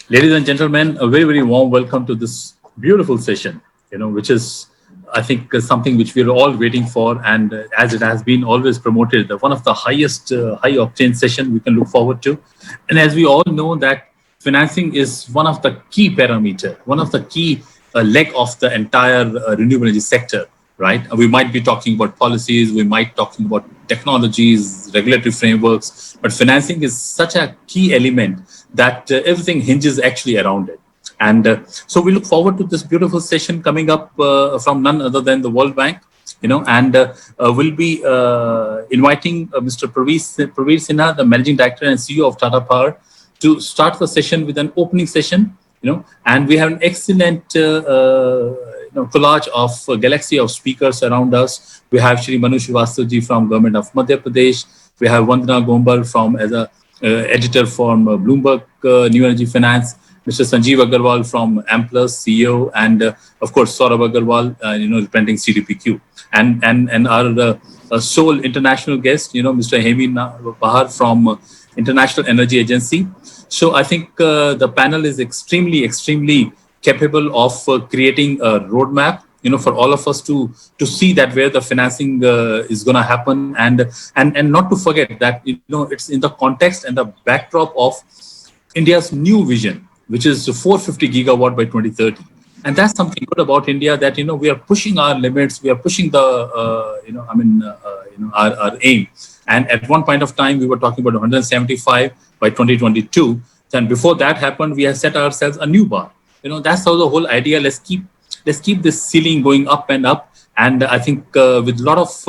Ladies and gentlemen, a very, very warm welcome to this beautiful session, which is, I think, something which we're all waiting for. And as it has been always promoted, one of the highest high octane session we can look forward to. And as we all know that financing is one of the key parameter, one of the key leg of the entire renewable energy sector, right? We might be talking about policies, we might talking about technologies, regulatory frameworks, but financing is such a key element that everything hinges actually around it. And so we look forward to this beautiful session coming up from none other than the World Bank, and we'll be inviting Mr. Praveer Sinha, the Managing Director and CEO of Tata Power, to start the session with an opening session, and we have an excellent collage of a galaxy of speakers around us. We have Shri Manu Srivastava from Government of Madhya Pradesh. We have Vandana Gombal from as a editor from Bloomberg New Energy Finance. Mr. Sanjeev Agarwal from Amplus, CEO, and of course Saurabh Agarwal, representing CDPQ, and our sole international guest, Mr. Hemi Bahar from International Energy Agency. So I think the panel is extremely capable of creating a roadmap, for all of us to see that where the financing is going to happen, and not to forget that it's in the context and the backdrop of India's new vision, which is 450 gigawatt by 2030. And that's something good about India, that we are pushing our limits, we are pushing the our aim. And at one point of time, we were talking about 175 by 2022. Then before that happened, we have set ourselves a new bar. That's how the whole idea. Let's keep this ceiling going up and up. And I think with a lot of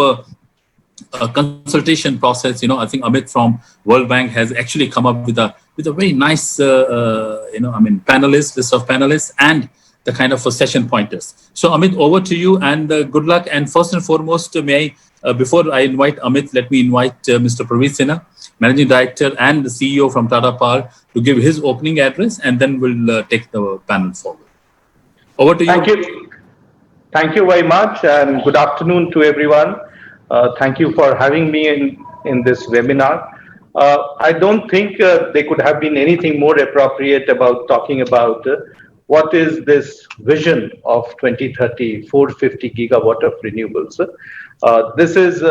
consultation process, I think Amit from World Bank has actually come up with a very nice list of panelists and the kind of session pointers. So Amit, over to you, and good luck. And first and foremost, before I invite Amit, let me invite Mr. Praveer Sinha, Managing Director and the CEO from Tata Power, to give his opening address, and then we'll take the panel forward. Over to you. Thank you. Thank you very much, and good afternoon to everyone. Thank you for having me in this webinar. I don't think there could have been anything more appropriate about talking about what is this vision of 2030, 450 gigawatt of renewables. This is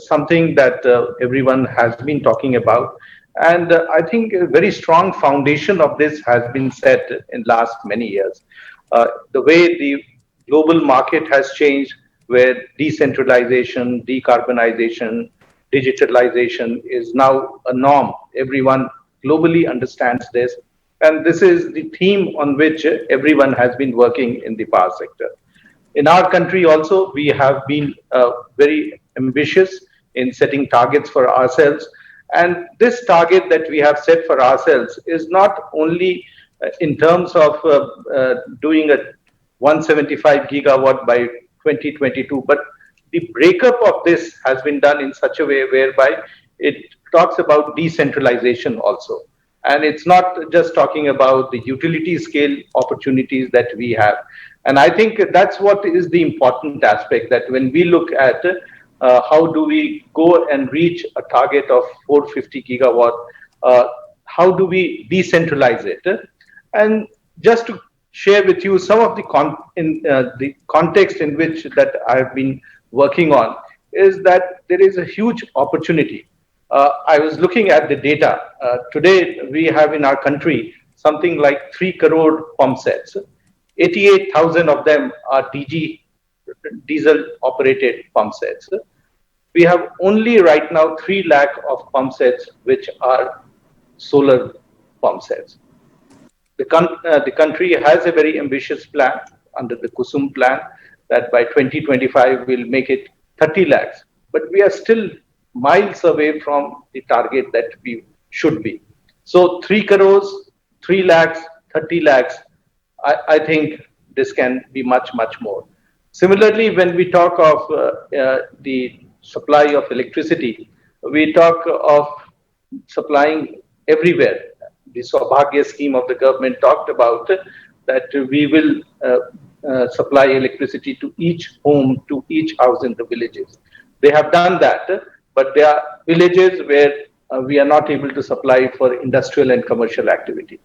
something that everyone has been talking about. And I think a very strong foundation of this has been set in last many years. The way the global market has changed, where decentralization, decarbonization, digitalization is now a norm. Everyone globally understands this. And this is the theme on which everyone has been working in the power sector. In our country also, we have been very ambitious in setting targets for ourselves. And this target that we have set for ourselves is not only in terms of doing a 175 gigawatt by 2022, but the breakup of this has been done in such a way whereby it talks about decentralization also. And it's not just talking about the utility scale opportunities that we have. And I think that's what is the important aspect, that when we look at how do we go and reach a target of 450 gigawatt, how do we decentralize it? And just to share with you some of the context in which that I've been working on, is that there is a huge opportunity. I was looking at the data. Today, we have in our country something like 3 crore pump sets. 88,000 of them are diesel operated pump sets. We have only right now 3 lakh of pump sets which are solar pump sets. The country has a very ambitious plan under the Kusum plan that by 2025 we'll make it 30 lakhs. But we are still miles away from the target that we should be. So 3 crores, 3 lakhs, 30 lakhs, I think this can be much more. Similarly, when we talk of the supply of electricity, we talk of supplying everywhere. The Saubhagya scheme of the government talked about that we will supply electricity to each home, to each house in the villages. They have done that, but there are villages where we are not able to supply for industrial and commercial activity.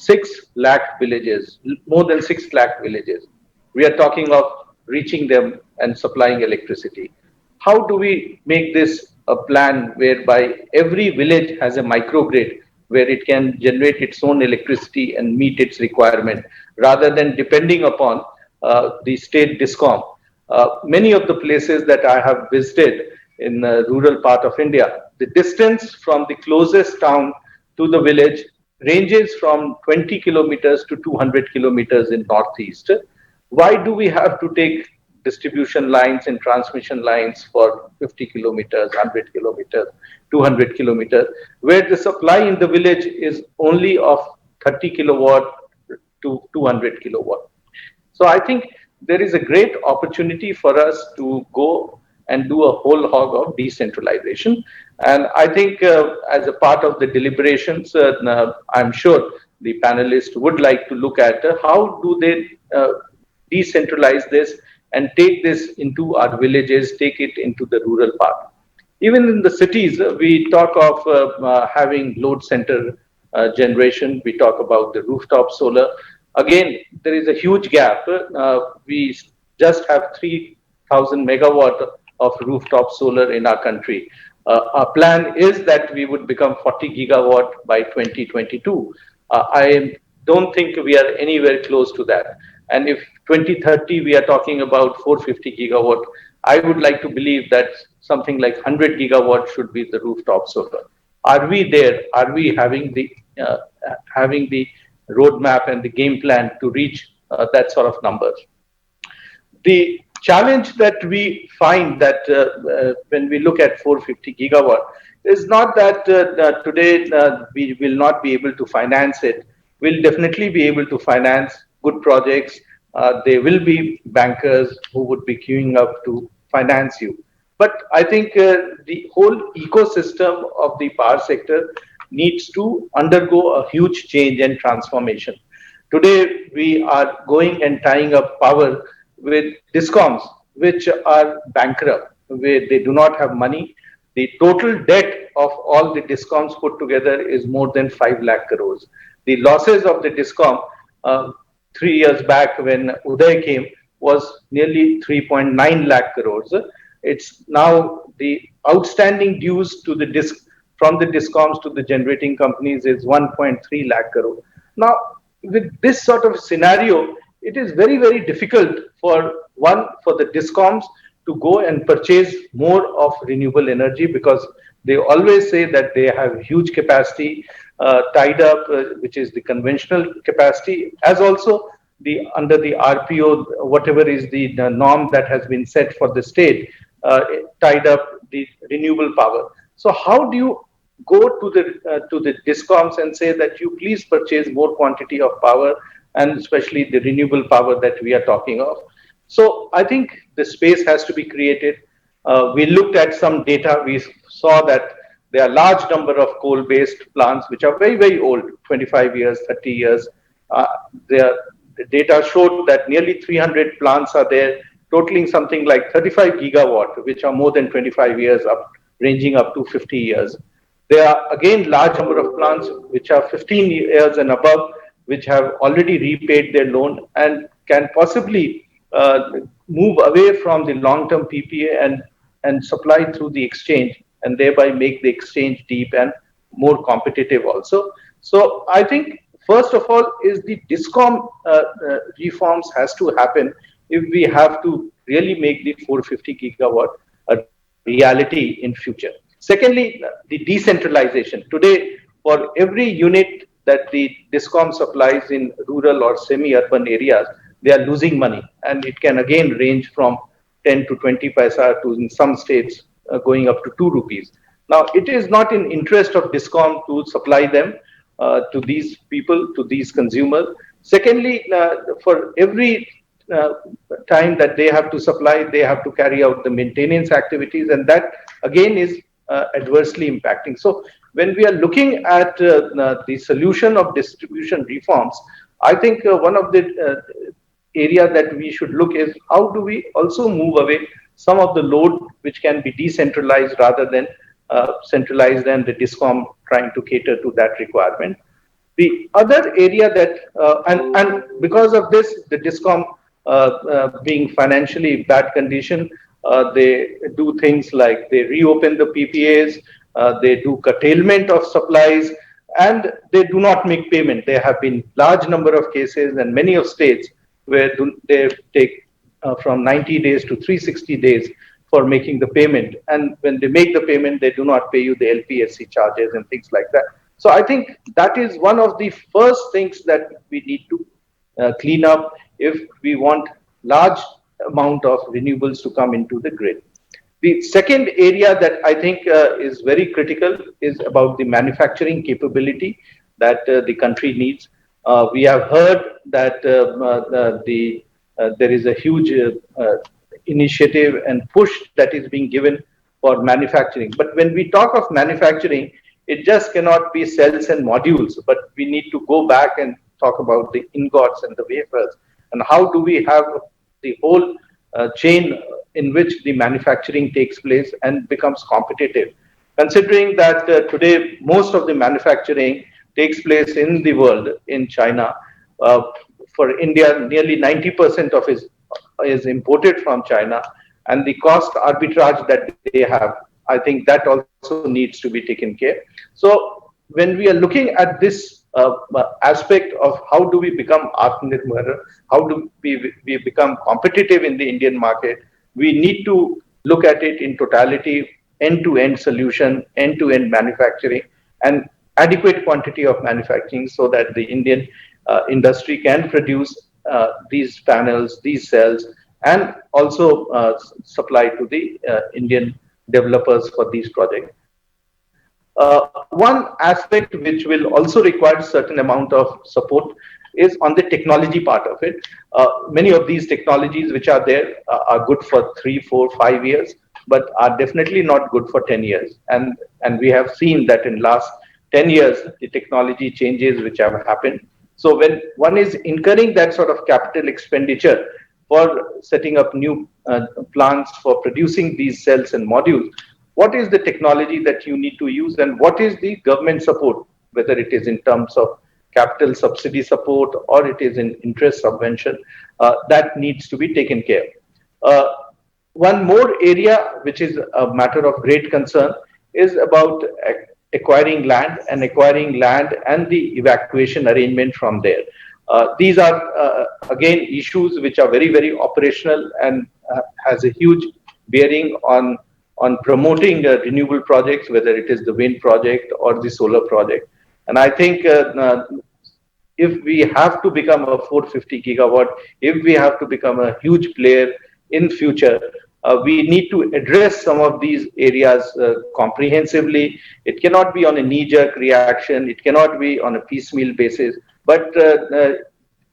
6 lakh villages, more than 6 lakh villages. We are talking of reaching them and supplying electricity. How do we make this a plan whereby every village has a microgrid where it can generate its own electricity and meet its requirement rather than depending upon the state discom? Many of the places that I have visited in the rural part of India, the distance from the closest town to the village ranges from 20 kilometers to 200 kilometers in northeast. Why do we have to take distribution lines and transmission lines for 50 kilometers, 100 kilometers, 200 kilometers, where the supply in the village is only of 30 kilowatt to 200 kilowatt? So I think there is a great opportunity for us to go and do a whole hog of decentralization. And I think as a part of the deliberations, I'm sure the panelists would like to look at how do they decentralize this and take this into our villages, take it into the rural part. Even in the cities, we talk of having load center generation. We talk about the rooftop solar. Again, there is a huge gap. We just have 3,000 megawatt of rooftop solar in our country. Our plan is that we would become 40 gigawatt by 2022. I don't think we are anywhere close to that. And if 2030 we are talking about 450 gigawatt, I would like to believe that something like 100 gigawatt should be the rooftop solar. Are we there? Are we having the roadmap and the game plan to reach that sort of numbers? The challenge that we find that when we look at 450 gigawatt is not that today we will not be able to finance it. We'll definitely be able to finance good projects. There will be bankers who would be queuing up to finance you. But I think the whole ecosystem of the power sector needs to undergo a huge change and transformation. Today, we are going and tying up power with discoms, which are bankrupt, where they do not have money. The total debt of all the discoms put together is more than 5 lakh crores. The losses of the discom 3 years back when Uday came was nearly 3.9 lakh crores. It's now the outstanding dues to the from the discoms to the generating companies is 1.3 lakh crore. Now, with this sort of scenario, it is very, very difficult for the discoms to go and purchase more of renewable energy because they always say that they have huge capacity tied up, which is the conventional capacity, as also the under the RPO, whatever is the norm that has been set for the state, tied up the renewable power. So how do you go to the discoms and say that you please purchase more quantity of power, and especially the renewable power that we are talking of? So I think the space has to be created. We looked at some data. We saw that there are large number of coal-based plants which are very, very old, 25 years, 30 years. The data showed that nearly 300 plants are there, totaling something like 35 gigawatt, which are more than 25 years up, ranging up to 50 years. There are again large number of plants which are 15 years and above, which have already repaid their loan and can possibly move away from the long-term PPA and supply through the exchange, and thereby make the exchange deep and more competitive also. So I think first of all is the discom reforms has to happen if we have to really make the 450 gigawatt a reality in future. Secondly, the decentralization. Today, for every unit that the discom supplies in rural or semi-urban areas, they are losing money, and it can again range from 10 to 20 paisa to in some states going up to 2 rupees. Now, it is not in interest of discom to supply them to these people, to these consumers. Secondly, for every time that they have to supply, they have to carry out the maintenance activities, and that again is adversely impacting. So when we are looking at the solution of distribution reforms, I think one of the area that we should look is how do we also move away some of the load which can be decentralized rather than centralized and the discom trying to cater to that requirement. The other area that, and because of this, the DISCOM being financially bad condition, they do things like they reopen the PPAs, they do curtailment of supplies, and they do not make payment. There have been large number of cases and many of states where they take from 90 days to 360 days for making the payment. And when they make the payment, they do not pay you the LPSC charges and things like that. So I think that is one of the first things that we need to clean up if we want large amount of renewables to come into the grid. The second area that I think is very critical is about the manufacturing capability that the country needs. We have heard that there is a huge initiative and push that is being given for manufacturing. But when we talk of manufacturing, it just cannot be cells and modules, but we need to go back and talk about the ingots and the wafers, and how do we have the whole chain in which the manufacturing takes place and becomes competitive. Considering that today most of the manufacturing takes place in the world, in China, for India, nearly 90% of it is imported from China, and the cost arbitrage that they have, I think that also needs to be taken care. So when we are looking at this aspect of how do we become Atmanirbhar, how do we become competitive in the Indian market, we need to look at it in totality, end-to-end solution, end-to-end manufacturing, and adequate quantity of manufacturing so that the Indian industry can produce these panels, these cells, and also supply to the Indian developers for these projects. One aspect which will also require certain amount of support is on the technology part of it. Many of these technologies which are there are good for 3, 4, 5 years, but are definitely not good for 10 years. And we have seen that in last 10 years, the technology changes which have happened. So when one is incurring that sort of capital expenditure for setting up new plants for producing these cells and modules, what is the technology that you need to use, and what is the government support, whether it is in terms of capital subsidy support or it is in interest subvention, that needs to be taken care of. One more area which is a matter of great concern is about acquiring land and the evacuation arrangement from there. These are again issues which are very, very operational and has a huge bearing on promoting renewable projects, whether it is the wind project or the solar project. And I think if we have to become a 450 gigawatt, if we have to become a huge player in future, we need to address some of these areas comprehensively. It cannot be on a knee-jerk reaction. It cannot be on a piecemeal basis. But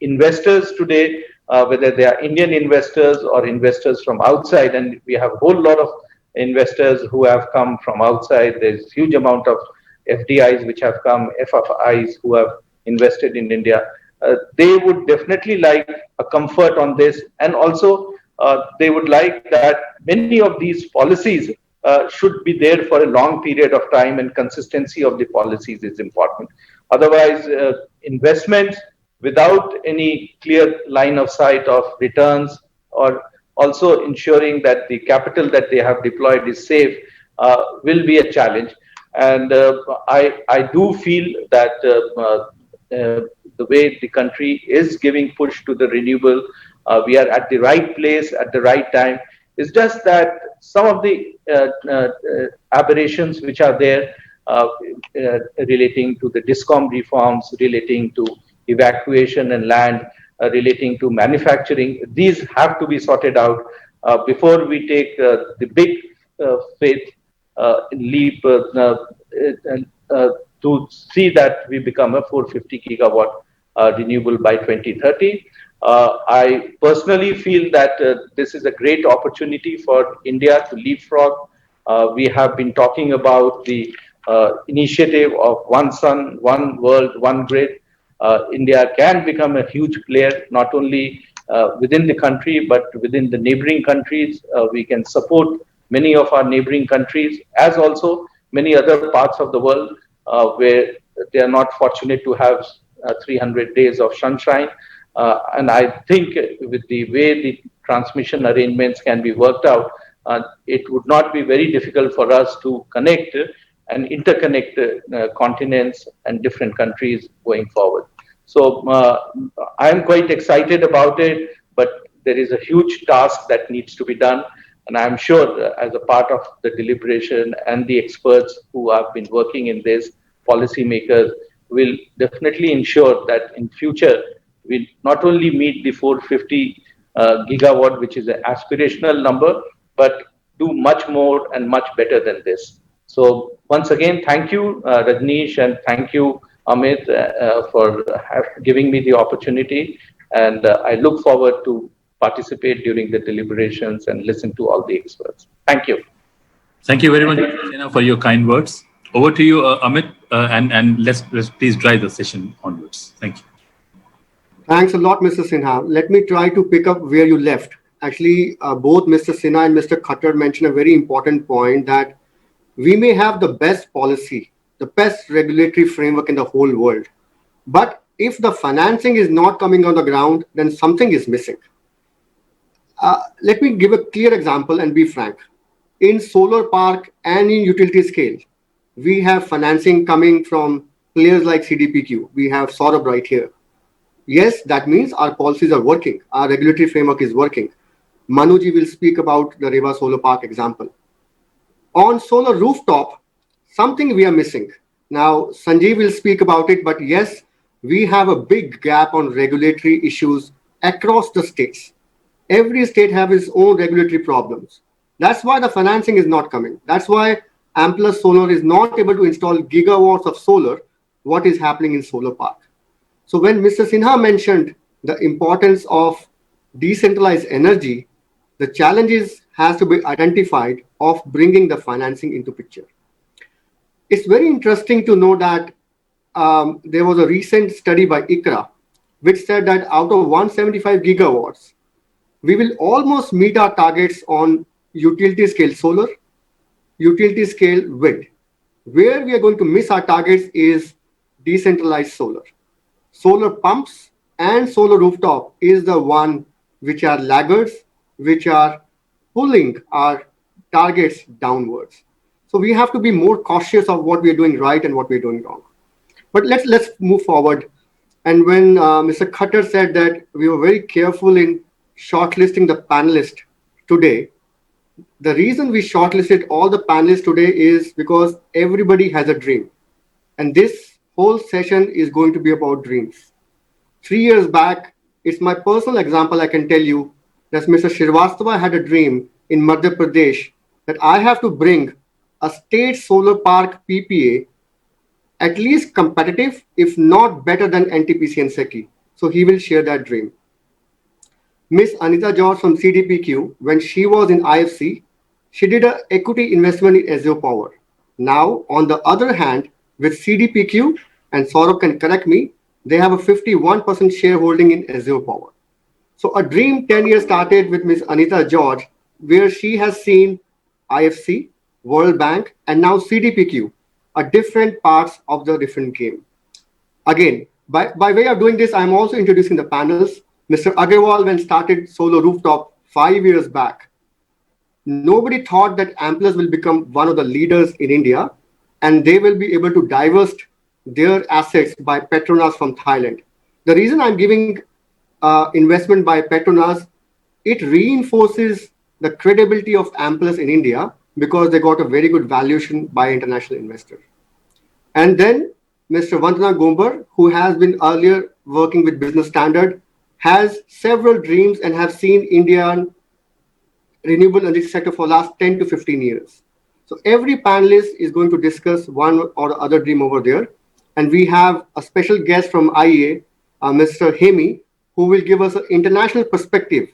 investors today, whether they are Indian investors or investors from outside, and we have a whole lot of investors who have come from outside. There's huge amount of FDIs which have come, FFIs who have invested in India. They would definitely like a comfort on this, and also they would like that many of these policies should be there for a long period of time, and consistency of the policies is important. Otherwise, investments without any clear line of sight of returns, or also ensuring that the capital that they have deployed is safe, will be a challenge. And I do feel that the way the country is giving push to the renewable, we are at the right place at the right time. It's just that some of the aberrations which are there relating to the DISCOM reforms, relating to evacuation and land, relating to manufacturing, these have to be sorted out before we take the big faith leap to see that we become a 450 gigawatt renewable by 2030. I personally feel that this is a great opportunity for India to leapfrog. We have been talking about the initiative of One Sun, One World, One Grid. India can become a huge player, not only within the country, but within the neighboring countries. We can support many of our neighboring countries, as also many other parts of the world where they are not fortunate to have 300 days of sunshine. And I think with the way the transmission arrangements can be worked out, it would not be very difficult for us to connect and interconnect continents and different countries going forward. So I am quite excited about it, but there is a huge task that needs to be done. And I'm sure as a part of the deliberation and the experts who have been working in this, policymakers will definitely ensure that in future we not only meet the 450 gigawatt, which is an aspirational number, but do much more and much better than this. So once again, thank you, Rajneesh, and thank you, Amit, for giving me the opportunity. And I look forward to participate during the deliberations and listen to all the experts. Thank you. Thank you very much, Sena, for your kind words. Over to you, Amit, and let's please drive the session onwards. Thank you. Thanks a lot, Mr. Sinha. Let me try to pick up where you left. Actually, both Mr. Sinha and Mr. Khattar mentioned a very important point that we may have the best policy, the best regulatory framework in the whole world. But if the financing is not coming on the ground, then something is missing. Let me give a clear example and be frank. In solar park and in utility scale, we have financing coming from players like CDPQ. We have Saurabh right here. Yes, that means our policies are working. Our regulatory framework is working. Manuji will speak about the Reva Solar Park example. On solar rooftop, something we are missing. Now, Sanjeev will speak about it, but yes, we have a big gap on regulatory issues across the states. Every state has its own regulatory problems. That's why the financing is not coming. That's why Amplus Solar is not able to install gigawatts of solar, what is happening in solar park. So when Mr. Sinha mentioned the importance of decentralized energy, the challenges has to be identified of bringing the financing into picture. It's very interesting to know that there was a recent study by ICRA, which said that out of 175 gigawatts, we will almost meet our targets on utility scale solar, utility scale wind. Where we are going to miss our targets is decentralized solar. Solar pumps and solar rooftop is the one which are laggards, which are pulling our targets downwards. So we have to be more cautious of what we are doing right and what we are doing wrong. But let's move forward. And when Mr. Khattar said that we were very careful in shortlisting the panelists today, the reason we shortlisted all the panelists today is because everybody has a dream. And this whole session is going to be about dreams. 3 years back, it's my personal example, I can tell you, that Mr. Srivastava had a dream in Madhya Pradesh that I have to bring a state solar park PPA at least competitive, if not better than NTPC and SECI. So he will share that dream. Miss Anita George from CDPQ, when she was in IFC, she did an equity investment in Azure Power. Now, on the other hand, with CDPQ, and Saurabh can correct me, they have a 51% shareholding in Azure Power. So a dream 10 years started with Miss Anita George, where she has seen IFC, World Bank, and now CDPQ, are different parts of the different game. Again, by way of doing this, I'm also introducing the panels. Mr. Agarwal, when started solar rooftop 5 years back, nobody thought that Amplus will become one of the leaders in India, and they will be able to divest their assets by Petronas from Thailand. The reason I'm giving investment by Petronas, it reinforces the credibility of Amplus in India because they got a very good valuation by international investors. And then Mr. Vandana Gombar, who has been earlier working with Business Standard, has several dreams and have seen Indian renewable energy sector for the last 10 to 15 years. So every panelist is going to discuss one or other dream over there. And we have a special guest from IEA, Mr. Hemi, who will give us an international perspective.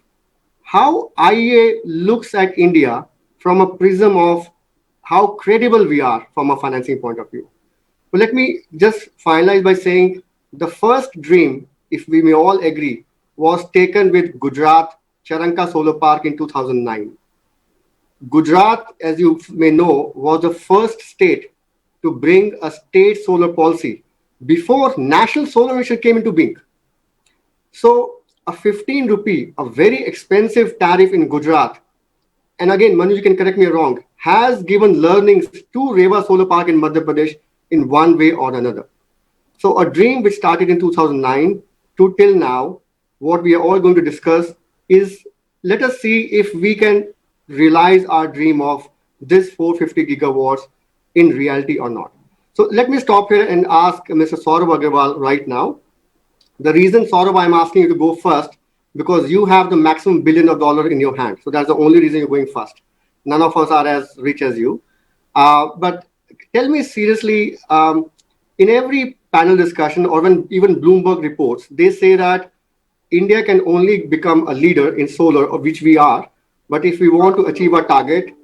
How IEA looks at India from a prism of how credible we are from a financing point of view. But let me just finalize by saying the first dream, if we may all agree, was taken with Gujarat Charanka Solar Park in 2009. Gujarat, as you may know, was the first state to bring a state solar policy before National Solar Mission came into being. So a 15 rupee, a very expensive tariff in Gujarat, and again, Manu, you can correct me wrong, has given learnings to Rewa Solar Park in Madhya Pradesh in one way or another. So a dream which started in 2009 to till now, what we are all going to discuss is, let us see if we can realize our dream of this 450 gigawatts in reality or not. So let me stop here and ask Mr. Saurabh Agarwal right now. The reason, Saurabh, I'm asking you to go first, because you have the maximum $1 billion in your hand. So that's the only reason you're going first. None of us are as rich as you. But tell me seriously, in every panel discussion or when even Bloomberg reports, they say that India can only become a leader in solar, of which we are. But if we want to achieve our target,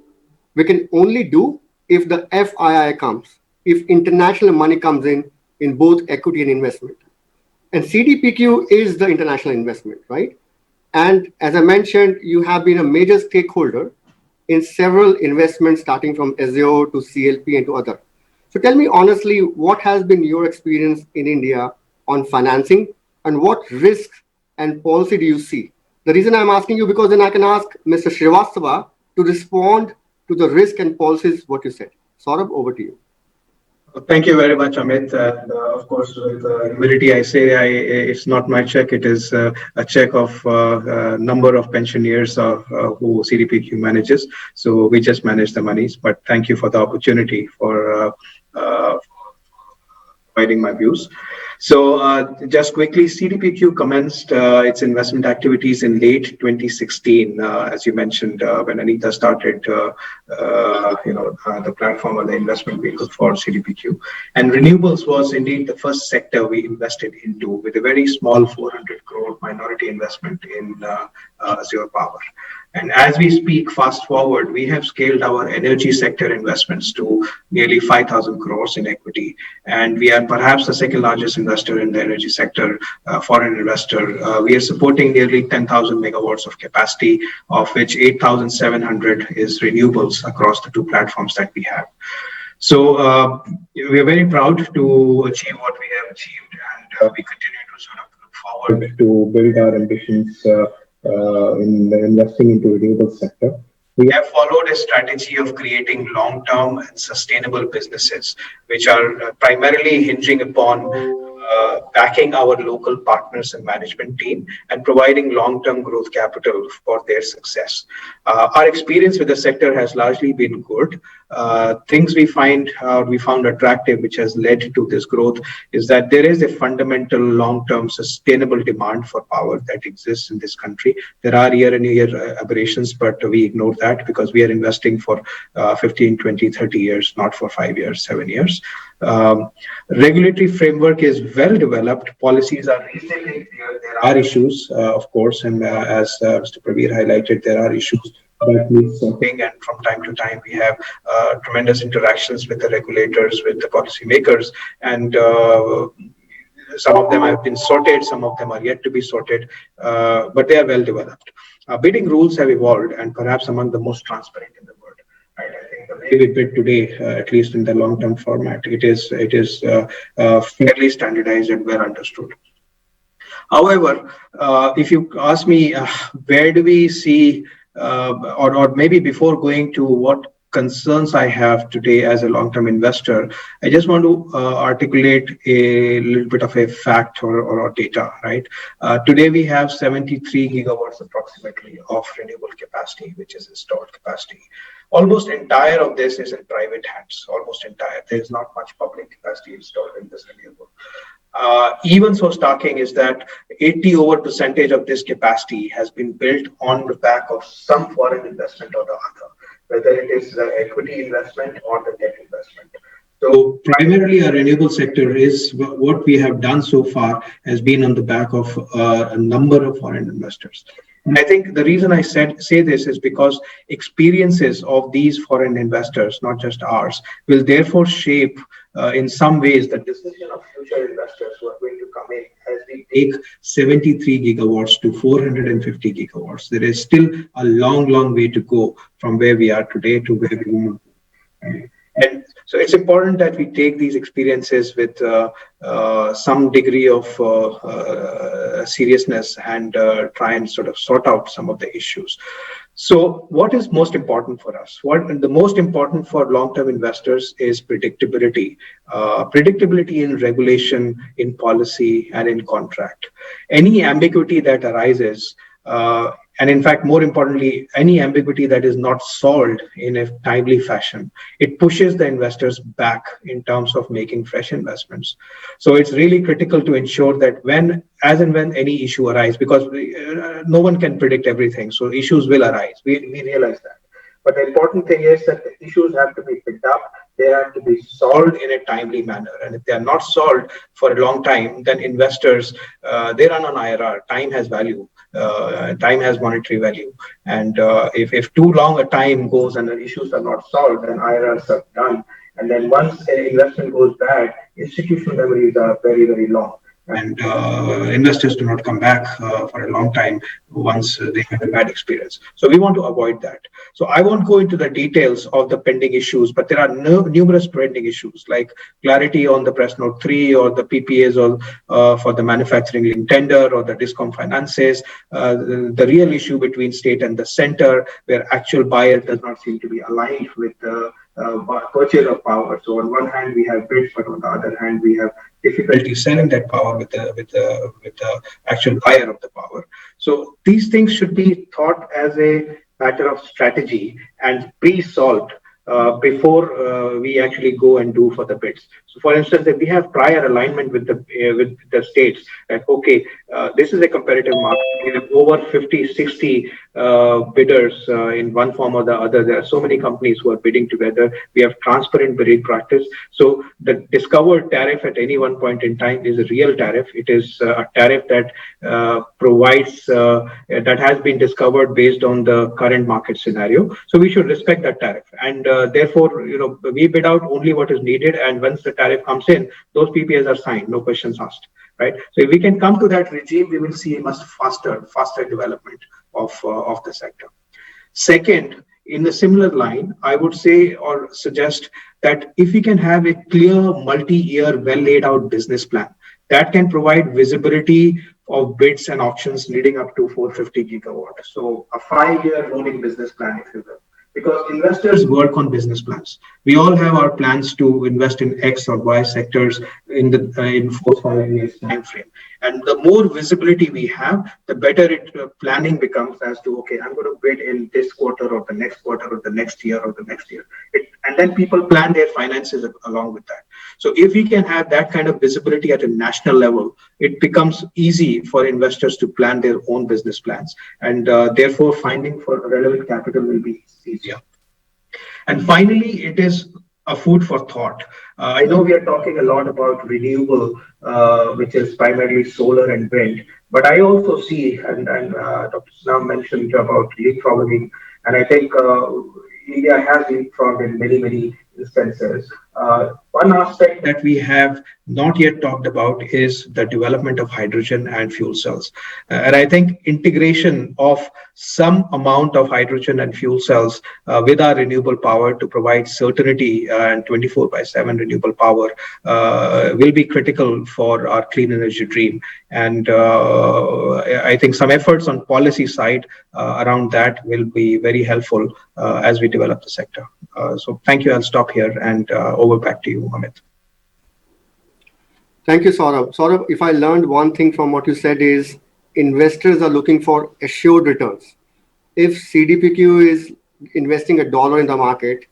we can only do if the FII comes, if international money comes in both equity and investment. And CDPQ is the international investment, right? And as I mentioned, you have been a major stakeholder in several investments, starting from Azure to CLP and to other. So tell me honestly, what has been your experience in India on financing, and what risks and policy do you see? The reason I'm asking you, because then I can ask Mr. Srivastava to respond to the risk and policies, what you said. Saurabh, over to you. Thank you very much, Amit. And of course, with humility, I say it's not my check. It is a check of number of pensioners who CDPQ manages. So we just manage the monies. But thank you for the opportunity for providing my views. So just quickly, CDPQ commenced its investment activities in late 2016, as you mentioned, when Anita started, the platform or the investment vehicle for CDPQ. And renewables was indeed the first sector we invested into, with a very small 400 crore minority investment in Azure Power. And as we speak, fast forward, we have scaled our energy sector investments to nearly 5,000 crores in equity. And we are perhaps the second largest investor in the energy sector, foreign investor. We are supporting nearly 10,000 megawatts of capacity, of which 8,700 is renewables across the two platforms that we have. So we are very proud to achieve what we have achieved, and we continue to sort of look forward to build our ambitions in investing into the renewable sector. We have followed a strategy of creating long-term and sustainable businesses, which are primarily hinging upon backing our local partners and management team and providing long-term growth capital for their success. Our experience with the sector has largely been good. Things we found attractive, which has led to this growth, is that there is a fundamental long-term sustainable demand for power that exists in this country. There are year-on-year aberrations, but we ignore that because we are investing for 15, 20, 30 years, not for 5 years, 7 years. Regulatory framework is well developed. Policies are reasonably clear. There are issues, of course, and as Mr. Pravir highlighted, there are issues that need sorting, and from time to time we have tremendous interactions with the regulators, with the policymakers, and some of them have been sorted, some of them are yet to be sorted, but they are well developed. Bidding rules have evolved, and perhaps among the most transparent in the world. Right? I think the way we bid today, at least in the long-term format, it is fairly standardized and well understood. However, if you ask me, where do we see, or maybe before going to what concerns I have today as a long-term investor, I just want to articulate a little bit of a fact or data, right? Today we have 73 gigawatts approximately of renewable capacity, which is installed capacity. Almost entire of this is in private hands, almost entire. There is not much public capacity installed in this renewable. Even so starking is that 80% of this capacity has been built on the back of some foreign investment or the other, whether it is the equity investment or the debt investment. So primarily our renewable sector is what we have done so far has been on the back of a number of foreign investors. And I think the reason I say this is because experiences of these foreign investors, not just ours, will therefore shape in some ways the decision of future investors who are going to come in as we take 73 gigawatts to 450 gigawatts. There is still a long way to go from where we are today to where we want to be. And so it's important that we take these experiences with some degree of seriousness and try and sort of sort out some of the issues. So what is most important for us? What the most important for long-term investors is predictability. Predictability in regulation, in policy, and in contract. Any ambiguity that arises, and in fact, more importantly, any ambiguity that is not solved in a timely fashion, it pushes the investors back in terms of making fresh investments. So it's really critical to ensure that when any issue arises, because no one can predict everything, so issues will arise. We realize that. But the important thing is that the issues have to be picked up. They have to be solved in a timely manner. And if they are not solved for a long time, then investors, they run on IRR. Time has value. Time has monetary value. And if too long a time goes and the issues are not solved, then IRRs are done. And then once an investment goes bad, institutional memories are very, very long. And investors do not come back for a long time once they have a bad experience. So we want to avoid that. So I won't go into the details of the pending issues, but there are numerous pending issues like clarity on the Press Note 3 or the PPAs or for the manufacturing link tender or the DISCOM finances, the real issue between state and the center where actual buyer does not seem to be aligned with the purchase of power. So on one hand we have bids, but on the other hand we have difficulty selling that power with the actual buyer of the power. So these things should be thought as a matter of strategy and pre-solved before we actually go and do for the bids. So for instance, if we have prior alignment with the states, that okay, this is a competitive market, we have over 50, 60 bidders in one form or the other. There are so many companies who are bidding together. We have transparent bidding practice. So the discovered tariff at any one point in time is a real tariff. It is a tariff that provides, that has been discovered based on the current market scenario. So we should respect that tariff. And therefore, we bid out only what is needed. And once the tariff comes in, those PPAs are signed, no questions asked. Right. So if we can come to that regime, we will see a much faster development of the sector. Second, in a similar line, I would say or suggest that if we can have a clear multi-year, well laid out business plan that can provide visibility of bids and auctions leading up to 450 gigawatts. So a 5-year rolling business plan, if you will. Because investors work on business plans. We all have our plans to invest in X or Y sectors in 4-5 years time frame. And the more visibility we have, the better planning becomes as to, okay, I'm going to bid in this quarter or the next quarter or the next year or the next year. And then people plan their finances along with that. So if we can have that kind of visibility at a national level, it becomes easy for investors to plan their own business plans. And therefore, finding for relevant capital will be easier. And finally, it is a food for thought. I know we are talking a lot about renewable, which is primarily solar and wind, but I also see, and Dr. Sinha mentioned about leapfrogging, and I think India has leapfrogged in many, many instances. One aspect that we have not yet talked about is the development of hydrogen and fuel cells. And I think integration of some amount of hydrogen and fuel cells with our renewable power to provide certainty and 24/7 renewable power will be critical for our clean energy dream. And I think some efforts on policy side around that will be very helpful as we develop the sector. So thank you. I'll stop here and over back to you, Amit. Thank you, Saurabh. Saurabh, if I learned one thing from what you said is investors are looking for assured returns. If CDPQ is investing $1 in the market,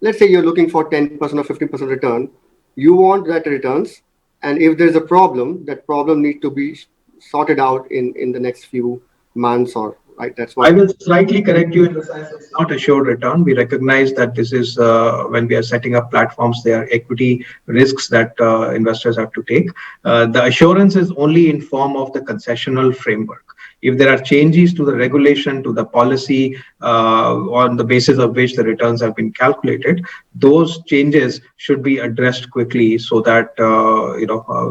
let's say you're looking for 10% or 15% return, you want that returns. And if there's a problem, that problem needs to be sorted out in the next few months or right. That's why I will slightly correct you in the sense it's not assured return. We recognize that this is when we are setting up platforms, there are equity risks that investors have to take. The assurance is only in form of the concessional framework. If there are changes to the regulation, to the policy, on the basis of which the returns have been calculated, those changes should be addressed quickly so that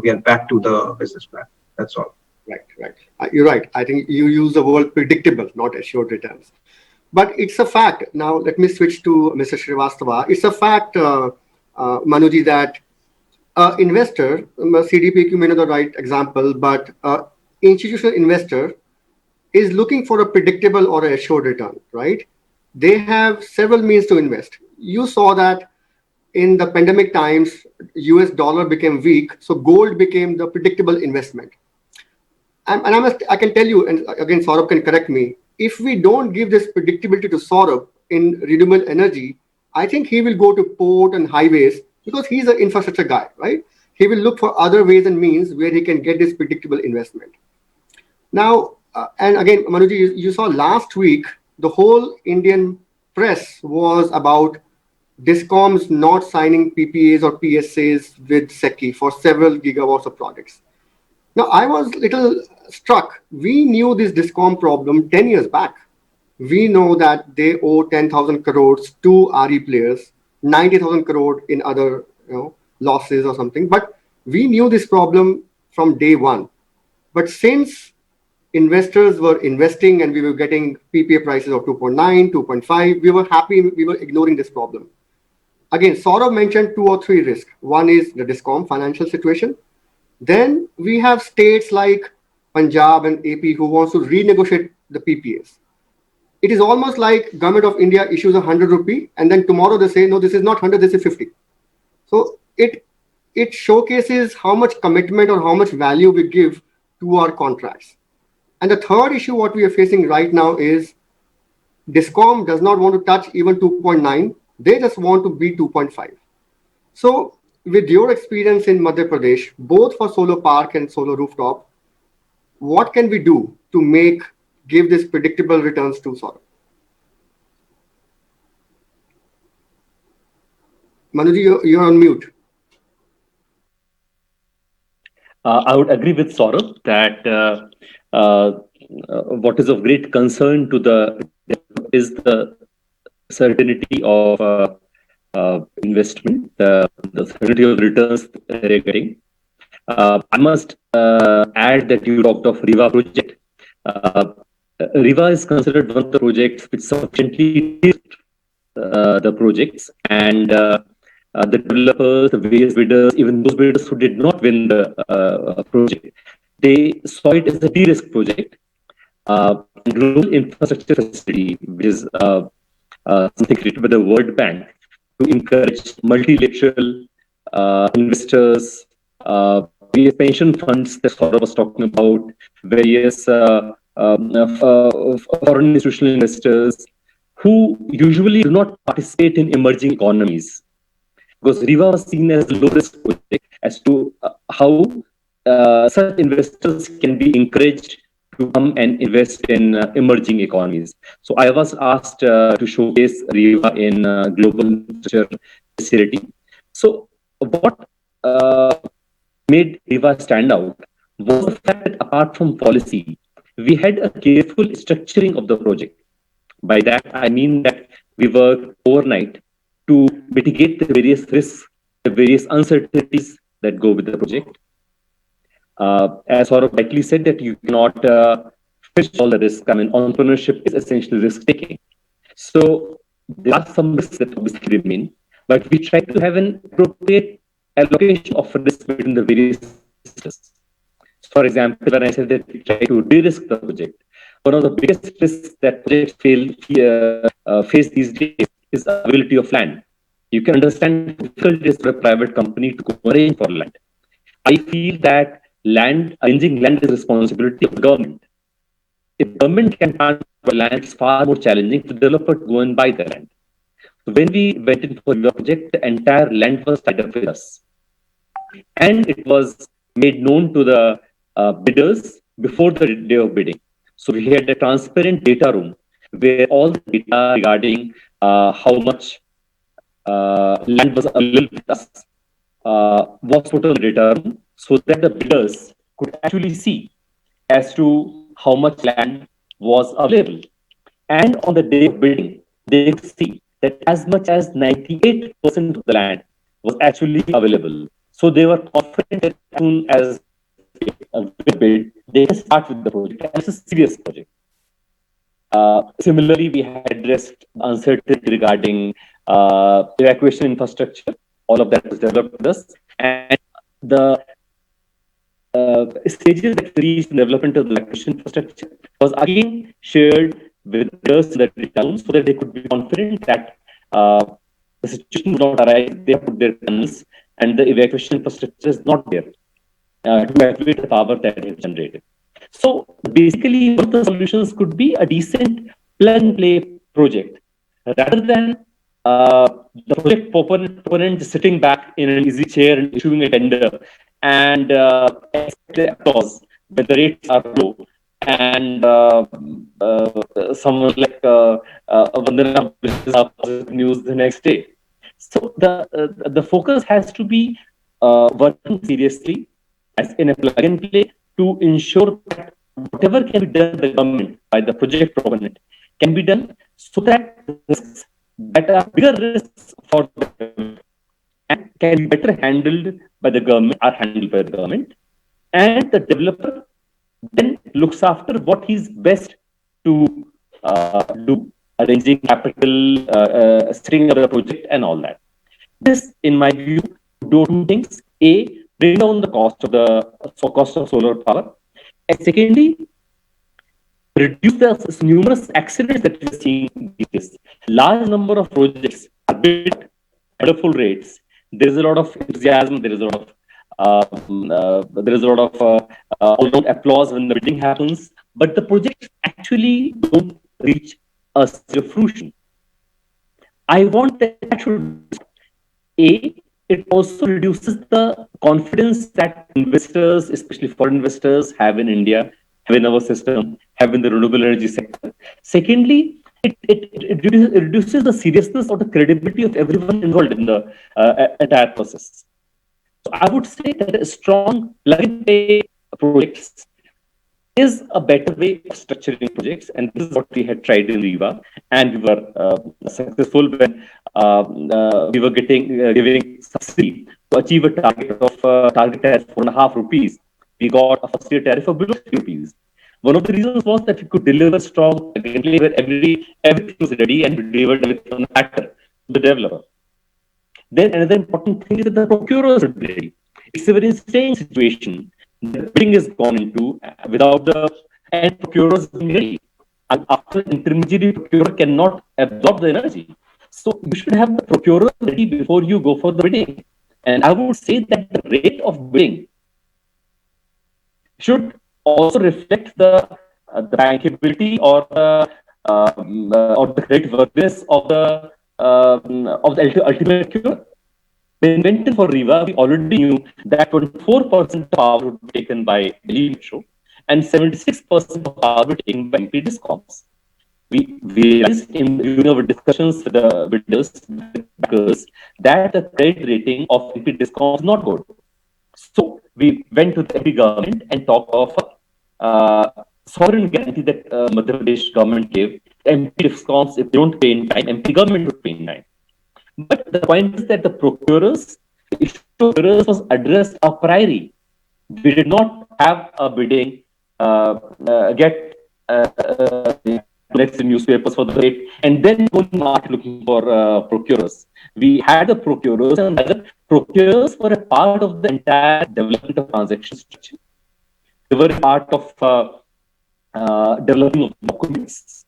we are back to the business plan. That's all. Right. You're right. I think you use the word predictable, not assured returns. But it's a fact. Now, let me switch to Mr. Srivastava. It's a fact Manuji, that investor, CDPQ may not be the right example, but institutional investor is looking for a predictable or a assured return, right? They have several means to invest. You saw that in the pandemic times, US dollar became weak, so gold became the predictable investment. And I can tell you, and again, Saurabh can correct me, if we don't give this predictability to Saurabh in renewable energy, I think he will go to port and highways because he's an infrastructure guy, right? He will look for other ways and means where he can get this predictable investment. Now, and again, Manuji, you saw last week, the whole Indian press was about Discoms not signing PPAs or PSAs with SECI for several gigawatts of projects. Now, I was little struck. We knew this Discom problem 10 years back. We know that they owe 10,000 crores to RE players, 90,000 crore in other losses or something. But we knew this problem from day one. But since investors were investing and we were getting PPA prices of 2.9, 2.5, we were happy, we were ignoring this problem. Again, Saurabh mentioned 2 or 3 risks. One is the Discom financial situation. Then we have states like Punjab and AP who wants to renegotiate the PPAs. It is almost like Government of India issues 100 rupee and then tomorrow they say, no, this is not 100, this is 50. So it showcases how much commitment or how much value we give to our contracts. And the third issue what we are facing right now is Discom does not want to touch even 2.9. They just want to be 2.5. So with your experience in Madhya Pradesh, both for solar park and solar rooftop, what can we do to give this predictable returns to solar? Manuji, you're on mute. I would agree with Saurabh that what is of great concern to the is the certainty of investment, the certainty of returns they're getting. I must add that you talked of Riva project. Riva is considered one of the projects which sufficiently the projects and the developers, the various bidders, even those bidders who did not win the project, they saw it as a de-risk project. Global infrastructure facility, which is something created by the World Bank to encourage multilateral investors, various pension funds that Saurabh was talking about, various foreign institutional investors who usually do not participate in emerging economies. Because Riva was seen as a low-risk project as to how such investors can be encouraged to come and invest in emerging economies. So I was asked to showcase Riva in global infrastructure facility. So what made Riva stand out was the fact that apart from policy, we had a careful structuring of the project. By that, I mean that we worked overnight to mitigate the various risks, the various uncertainties that go with the project. As Saurabh rightly said, that you cannot finish all the risk. I mean, entrepreneurship is essentially risk-taking. So there are some risks that obviously remain, but we try to have an appropriate allocation of risk between the various risks. For example, when I said that we try to de-risk the project, one of the biggest risks that projects face these days is availability of land. You can understand how difficult it is for a private company to arrange for land. I feel that arranging land is a responsibility of the government. If government can plan for land, it's far more challenging for the developer to go and buy the land. So when we went in for the project, the entire land was tied up with us. And it was made known to the bidders before the day of bidding. So we had a transparent data room where all the data regarding how much land was available with us was put on the data room so that the bidders could actually see as to how much land was available. And on the day of bidding, they could see that as much as 98% of the land was actually available. So they were confident that as soon as they bid, they can start with the project. And it's a serious project. Similarly, we had addressed uncertainty regarding evacuation infrastructure. All of that was developed with us. And the stages that reached the development of the electrician infrastructure was again shared with others in the town so that they could be confident that the situation would not arise. They have put their guns and the evacuation infrastructure is not there to evacuate the power that is generated. So basically, one of the solutions could be a decent plug and play project rather than uh, the project proponent sitting back in an easy chair and issuing a tender and expect the applause when the rates are low. And someone like Vandana publishes our positive news the next day. So the focus has to be working seriously as in a plug and play to ensure that whatever can be done by the government, by the project proponent, can be done so that the risks that are bigger risks for the government and can be better handled by the government are handled by the government. And the developer then looks after what he's best to do, arranging capital, setting up the project, and all that. This, in my view, do two things. A, bring down the cost of solar power. And secondly, reduce the numerous accidents that we're seeing these days. Large number of projects are built at full rates. There is a lot of enthusiasm. There is a lot of all-round applause when the bidding happens, but the projects actually don't reach a stage of fruition. I want that should a it also reduces the confidence that investors, especially foreign investors, have in India, have in our system, have in the renewable energy sector. Secondly, it reduces the seriousness or the credibility of everyone involved in the entire process. So I would say that a strong plug and play projects is a better way of structuring projects, and this is what we had tried in Riva, and we were successful when we were giving subsidy to achieve a target at 4.5 rupees. We got a first year tariff of below 3 rupees. One of the reasons was that we could deliver strong again where everything was ready and we delivered everything on the matter to the developer. Then another important thing is that the procurers are ready. It's a very strange situation. The bidding is gone into without the end procurers being ready. And after intermediary procurer cannot absorb the energy. So you should have the procurer ready before you go for the bidding. And I would say that the rate of bidding should also reflect the bankability or the creditworthiness of the ultimate procurer. When we went in for Riva, we already knew that 24% of power would be taken by Delhi Metro and 76% of power would be taken by MP Discoms. We realized in our discussions with the bidders that the credit rating of MP Discoms is not good. So we went to the MP government and talked of sovereign guarantee that Madhya Pradesh government gave. MP Discoms, if they don't pay in time, MP government would pay in time. But the point is that the issue of procurers was addressed a priori. We did not have a bidding, get in newspapers for the rate, and then go to market looking for procurers. We had the procurers, and the procurers were a part of the entire development of transaction structure. They were a part of developing of documents,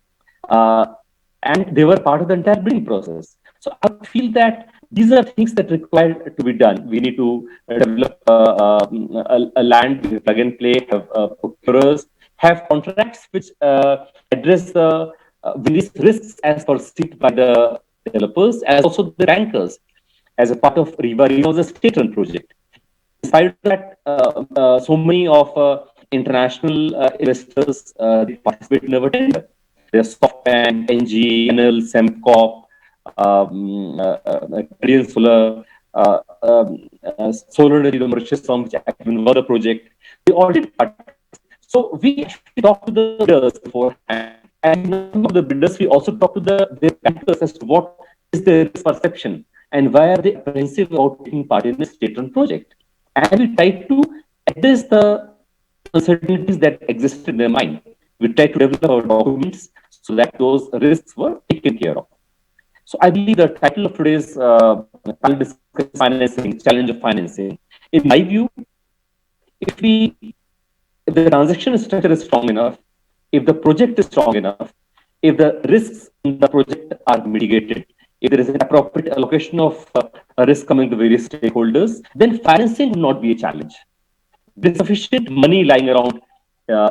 and they were part of the entire bidding process. So I feel that these are things that require to be done. We need to develop a land, plug and play, have procurers, have contracts which address the various risks as perceived by the developers, as also the bankers. As a part of Riva, Riva was a state-run project. Despite that, so many of international investors participate in our tender. There's SoftBank, NG, NL, Sembcorp, Canadian Solar, Solar Energy, the Mauritius firm, which actually won the project. We already participate. So we actually talked to the bidders beforehand. And some of the bidders, we also talked to the bankers as to what is their perception and why are they apprehensive about taking part in a state-run project. And we tried to address the uncertainties that exist in their mind. We tried to develop our documents so that those risks were taken care of. So I believe the title of today's panel discuss financing, challenge of financing. In my view, if the transaction structure is strong enough, if the project is strong enough, if the risks in the project are mitigated, if there is an appropriate allocation of risk coming to various stakeholders, then financing will not be a challenge. There's sufficient money lying around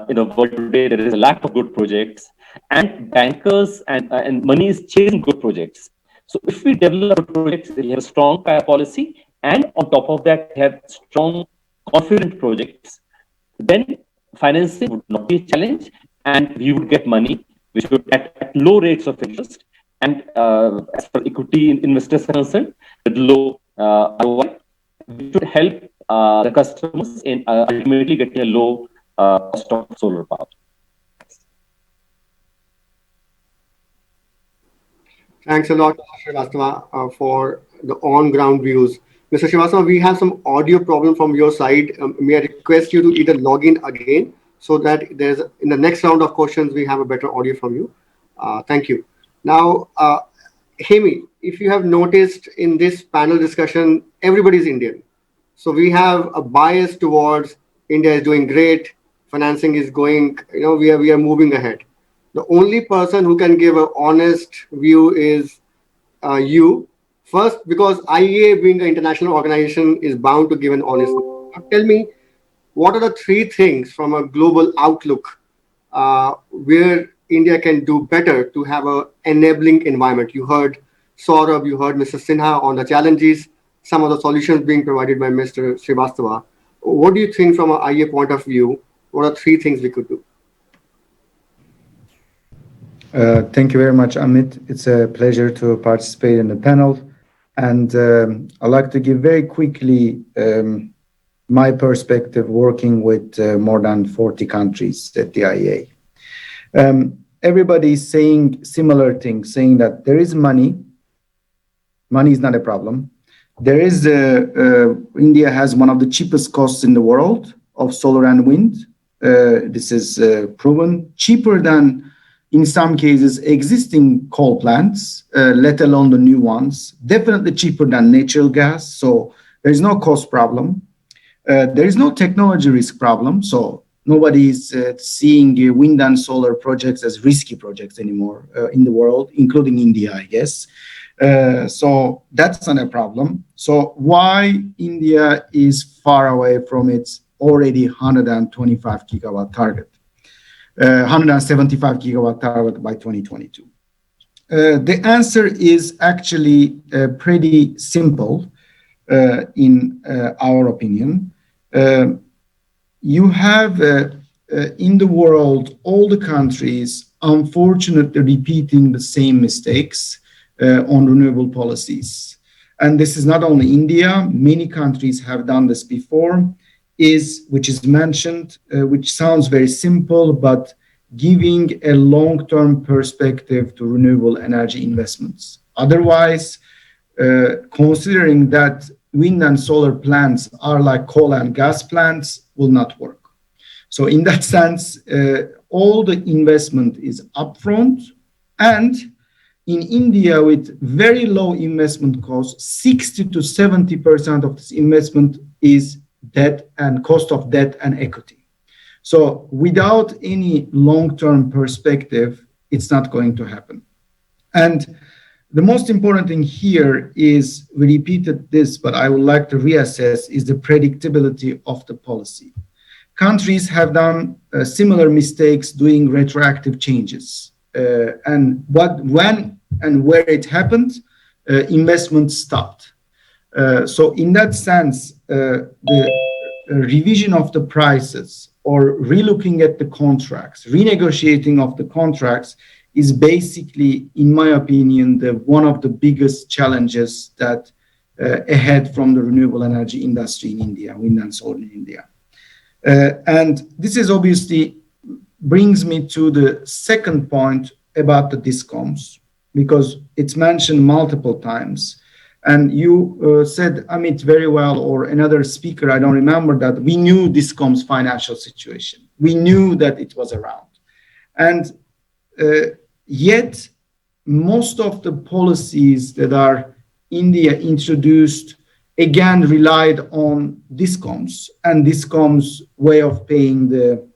in the world today. There is a lack of good projects, and bankers and money is chasing good projects. So if we develop good projects, we have a strong policy, and on top of that, have strong, confident projects, then financing would not be a challenge, and we would get money which would at low rates of interest. And as for equity investors are concerned, with low ROI, we should help the customers in ultimately getting a low cost of solar power. Thanks a lot, Mr. Srivastava, for the on-ground views. Mr. Srivastava, we have some audio problem from your side. May I request you to either log in again so that there's in the next round of questions we have a better audio from you. Thank you. Now, Hemi, if you have noticed in this panel discussion, everybody's Indian. So we have a bias towards India is doing great, financing is going, we are moving ahead. The only person who can give an honest view is you. First, because IEA being an international organization is bound to give an honest. Tell me, what are the three things from a global outlook where India can do better to have an enabling environment? You heard Saurabh, you heard Mr. Sinha on the challenges, some of the solutions being provided by Mr. Srivastava. What do you think from an IEA point of view? What are three things we could do? Thank you very much, Amit. It's a pleasure to participate in the panel. And I'd like to give very quickly my perspective working with more than 40 countries at the IEA. Everybody is saying similar things, saying that there is money. Money is not a problem. There is India has one of the cheapest costs in the world of solar and wind. This is proven cheaper than, in some cases, existing coal plants, let alone the new ones. Definitely cheaper than natural gas. So there is no cost problem. There is no technology risk problem. So nobody is seeing wind and solar projects as risky projects anymore in the world, including India, I guess. So that's not a problem. So why India is far away from its already 125 gigawatt target? 175 gigawatt target by 2022. The answer is actually pretty simple in our opinion. You have in the world all the countries unfortunately repeating the same mistakes on renewable policies. And this is not only India, many countries have done this before. Which is mentioned, which sounds very simple, but giving a long-term perspective to renewable energy investments. Otherwise, considering that wind and solar plants are like coal and gas plants will not work. So in that sense, all the investment is upfront, and in India with very low investment costs, 60 to 70% of this investment is debt and cost of debt and equity. So without any long-term perspective, it's not going to happen. And the most important thing here is, we repeated this, but I would like to reassess, is the predictability of the policy. Countries have done similar mistakes doing retroactive changes. And when and where it happened, investment stopped. So in that sense, the revision of the prices or relooking at the contracts, renegotiating of the contracts is basically, in my opinion, one of the biggest challenges that ahead from the renewable energy industry in India, wind and solar in India. And this is obviously brings me to the second point about the DISCOMs, because it's mentioned multiple times. And you said, Amit, very well, or another speaker, I don't remember, that we knew DISCOM's financial situation. We knew that it was around. And yet, most of the policies that are India introduced again relied on discoms and discoms way of paying the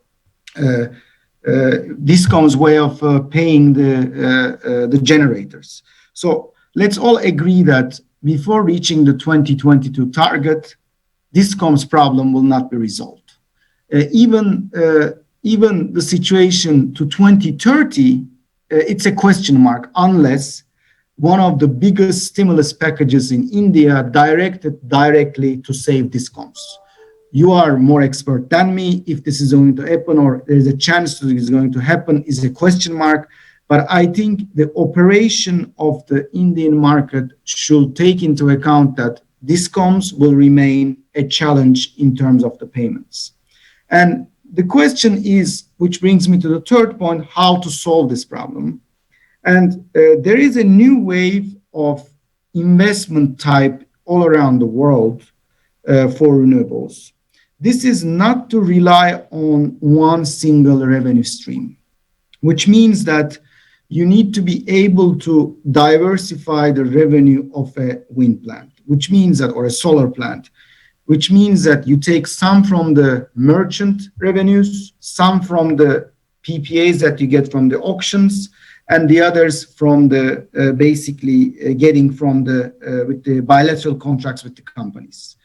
the generators. So let's all agree that before reaching the 2022 target, discoms problem will not be resolved. Even the situation to 2030, it's a question mark unless one of the biggest stimulus packages in India directed directly to save discoms. You are more expert than me. If this is going to happen or there's a chance that it is going to happen is a question mark. But I think the operation of the Indian market should take into account that discoms will remain a challenge in terms of the payments. And the question is, which brings me to the third point, how to solve this problem. And there is a new wave of investment type all around the world for renewables. This is not to rely on one single revenue stream, which means that you need to be able to diversify the revenue of a wind plant, which means that, or a solar plant, which means that you take some from the merchant revenues, some from the PPAs that you get from the auctions, and the others from the getting from the with the bilateral contracts with the companies.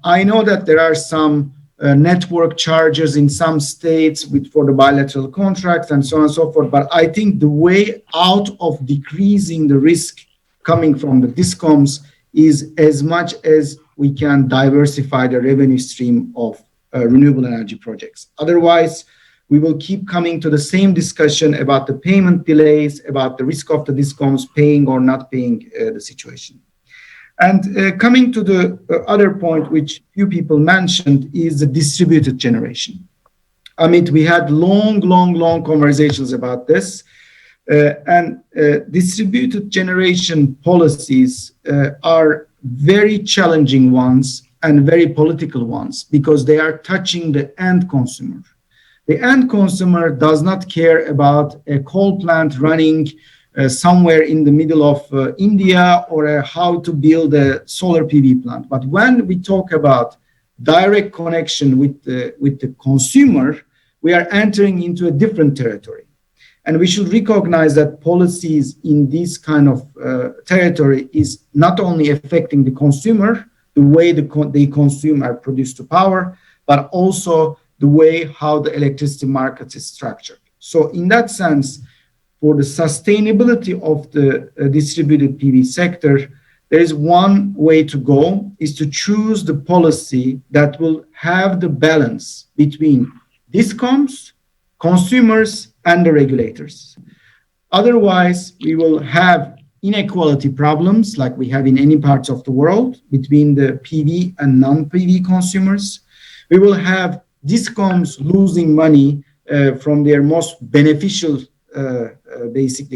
I know that there are some network charges in some states for the bilateral contracts and so on and so forth, but I think the way out of decreasing the risk coming from the discoms is as much as we can diversify the revenue stream of renewable energy projects. Otherwise, we will keep coming to the same discussion about the payment delays, about the risk of the discoms paying or not paying the situation. And coming to the other point, which few people mentioned, is the distributed generation. Amit, we had long conversations about this. Distributed generation policies are very challenging ones and very political ones because they are touching the end consumer. The end consumer does not care about a coal plant running somewhere in the middle of India or how to build a solar PV plant. But when we talk about direct connection with the consumer, we are entering into a different territory. And we should recognize that policies in this kind of territory is not only affecting the consumer, the way they consume or produce the power, but also the way how the electricity market is structured. So in that sense, for the sustainability of the distributed PV sector, there is one way to go, is to choose the policy that will have the balance between discoms, consumers, and the regulators. Otherwise, we will have inequality problems like we have in any parts of the world between the PV and non-PV consumers. We will have discoms losing money from their most beneficial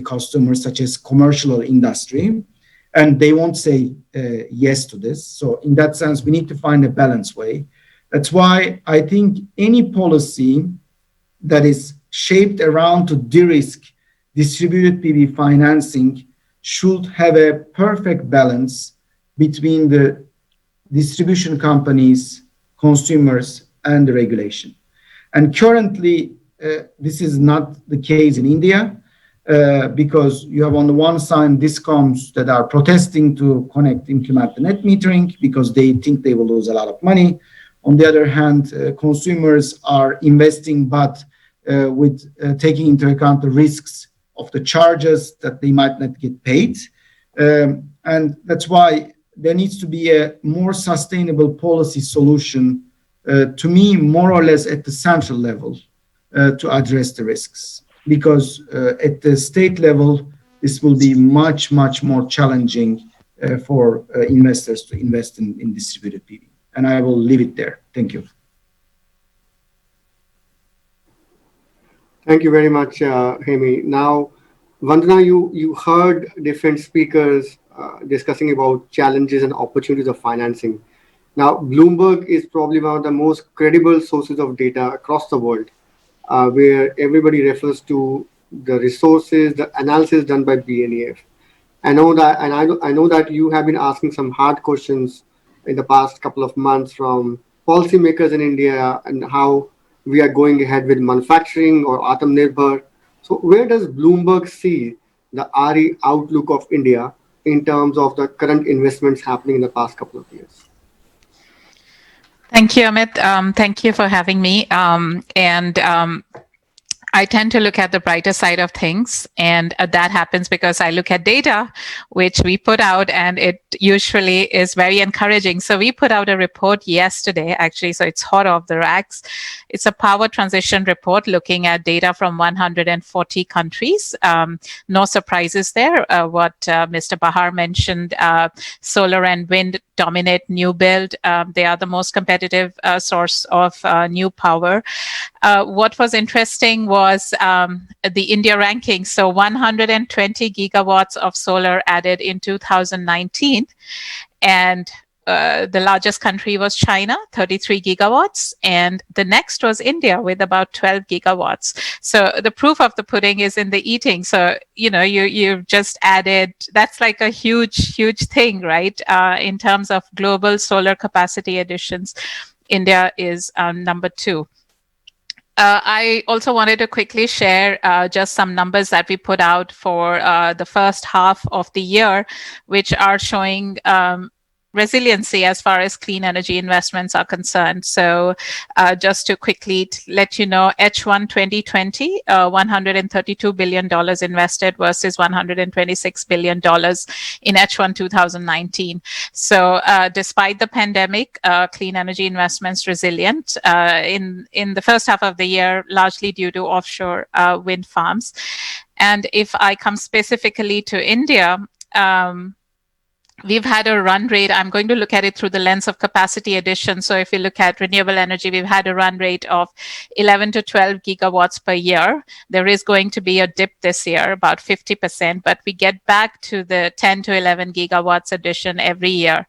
customers, such as commercial or industry, and they won't say yes to this. So in that sense, we need to find a balanced way. That's why I think any policy that is shaped around to de-risk distributed PV financing should have a perfect balance between the distribution companies, consumers, and the regulation. And currently, this is not the case in India because you have on the one side discoms that are protesting to implement the net metering because they think they will lose a lot of money. On the other hand, consumers are investing, but with taking into account the risks of the charges that they might not get paid. And that's why there needs to be a more sustainable policy solution, to me, more or less at the central level to address the risks. Because at the state level, this will be much more challenging for investors to invest in distributed PV. And I will leave it there. Thank you. Thank you very much, Hemi. Now, Vandana, you heard different speakers discussing about challenges and opportunities of financing. Now, Bloomberg is probably one of the most credible sources of data across the world, where everybody refers to the resources, the analysis done by BNEF. I know that, and I know that you have been asking some hard questions in the past couple of months from policymakers in India and how we are going ahead with manufacturing or Atmanirbhar. So, where does Bloomberg see the RE outlook of India in terms of the current investments happening in the past couple of years? Thank you, Amit. Thank you for having me. I tend to look at the brighter side of things, and that happens because I look at data, which we put out, and it usually is very encouraging. So we put out a report yesterday, actually, so it's hot off the racks. It's a power transition report looking at data from 140 countries. No surprises there. What Mr. Bahar mentioned, solar and wind dominate new build. They are the most competitive source of new power. What was interesting was the India ranking. So 120 gigawatts of solar added in 2019. And the largest country was China, 33 gigawatts. And the next was India with about 12 gigawatts. So the proof of the pudding is in the eating. So, you've just added, that's like a huge, huge thing, right? In terms of global solar capacity additions, India is number 2. I also wanted to quickly share just some numbers that we put out for the first half of the year, which are showing resiliency as far as clean energy investments are concerned. So just to quickly let you know, H1 2020, $132 billion invested versus $126 billion in H1 2019. So despite the pandemic, clean energy investments resilient in the first half of the year, largely due to offshore wind farms. And if I come specifically to India, we've had a run rate. I'm going to look at it through the lens of capacity addition. So if you look at renewable energy, we've had a run rate of 11 to 12 gigawatts per year. There is going to be a dip this year, about 50%, but we get back to the 10 to 11 gigawatts addition every year.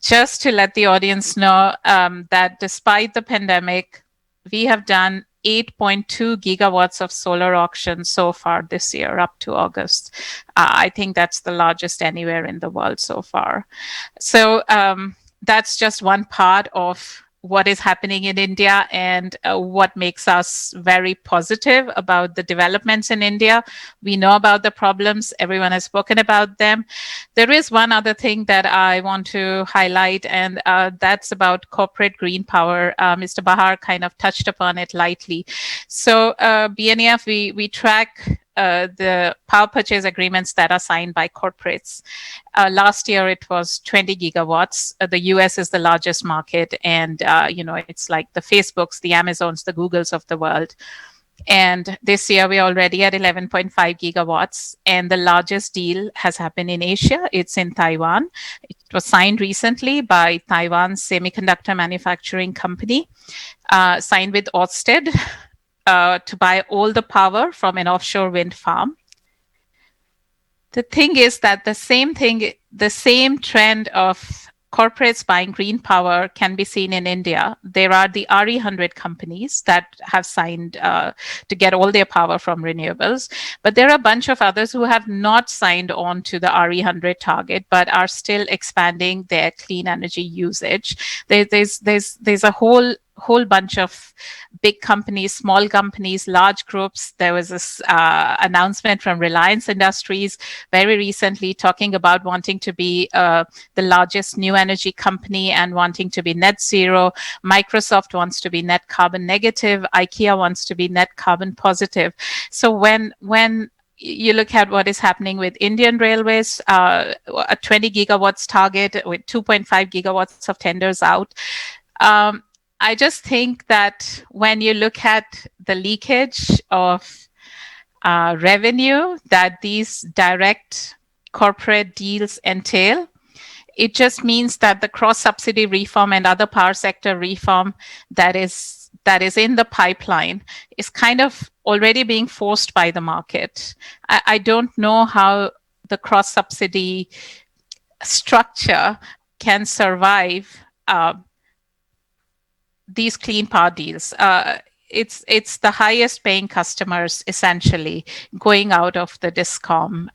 Just to let the audience know that despite the pandemic, we have done 8.2 gigawatts of solar auctions so far this year up to August. I think that's the largest anywhere in the world so far. So that's just one part of what is happening in India and what makes us very positive about the developments in India. We know about the problems. Everyone has spoken about them. There is one other thing that I want to highlight, and that's about corporate green power. Mr. Bahar kind of touched upon it lightly. So BNEF, we track the power purchase agreements that are signed by corporates. Last year, it was 20 gigawatts. The US is the largest market, and it's like the Facebooks, the Amazons, the Googles of the world. And this year, we're already at 11.5 gigawatts, and the largest deal has happened in Asia. It's in Taiwan. It was signed recently by Taiwan's semiconductor manufacturing company, signed with Ørsted, to buy all the power from an offshore wind farm. The thing is that the same trend of corporates buying green power can be seen in India. There are the RE100 companies that have signed to get all their power from renewables, but there are a bunch of others who have not signed on to the RE100 target, but are still expanding their clean energy usage. There's a whole bunch of big companies, small companies, large groups. There was this announcement from Reliance Industries very recently talking about wanting to be the largest new energy company and wanting to be net zero. Microsoft wants to be net carbon negative. IKEA wants to be net carbon positive. So when you look at what is happening with Indian Railways, a 20 gigawatts target with 2.5 gigawatts of tenders out, I just think that when you look at the leakage of revenue that these direct corporate deals entail, it just means that the cross-subsidy reform and other power sector reform that is in the pipeline is kind of already being forced by the market. I don't know how the cross-subsidy structure can survive these clean power deals. It's the highest paying customers essentially going out of the DISCOM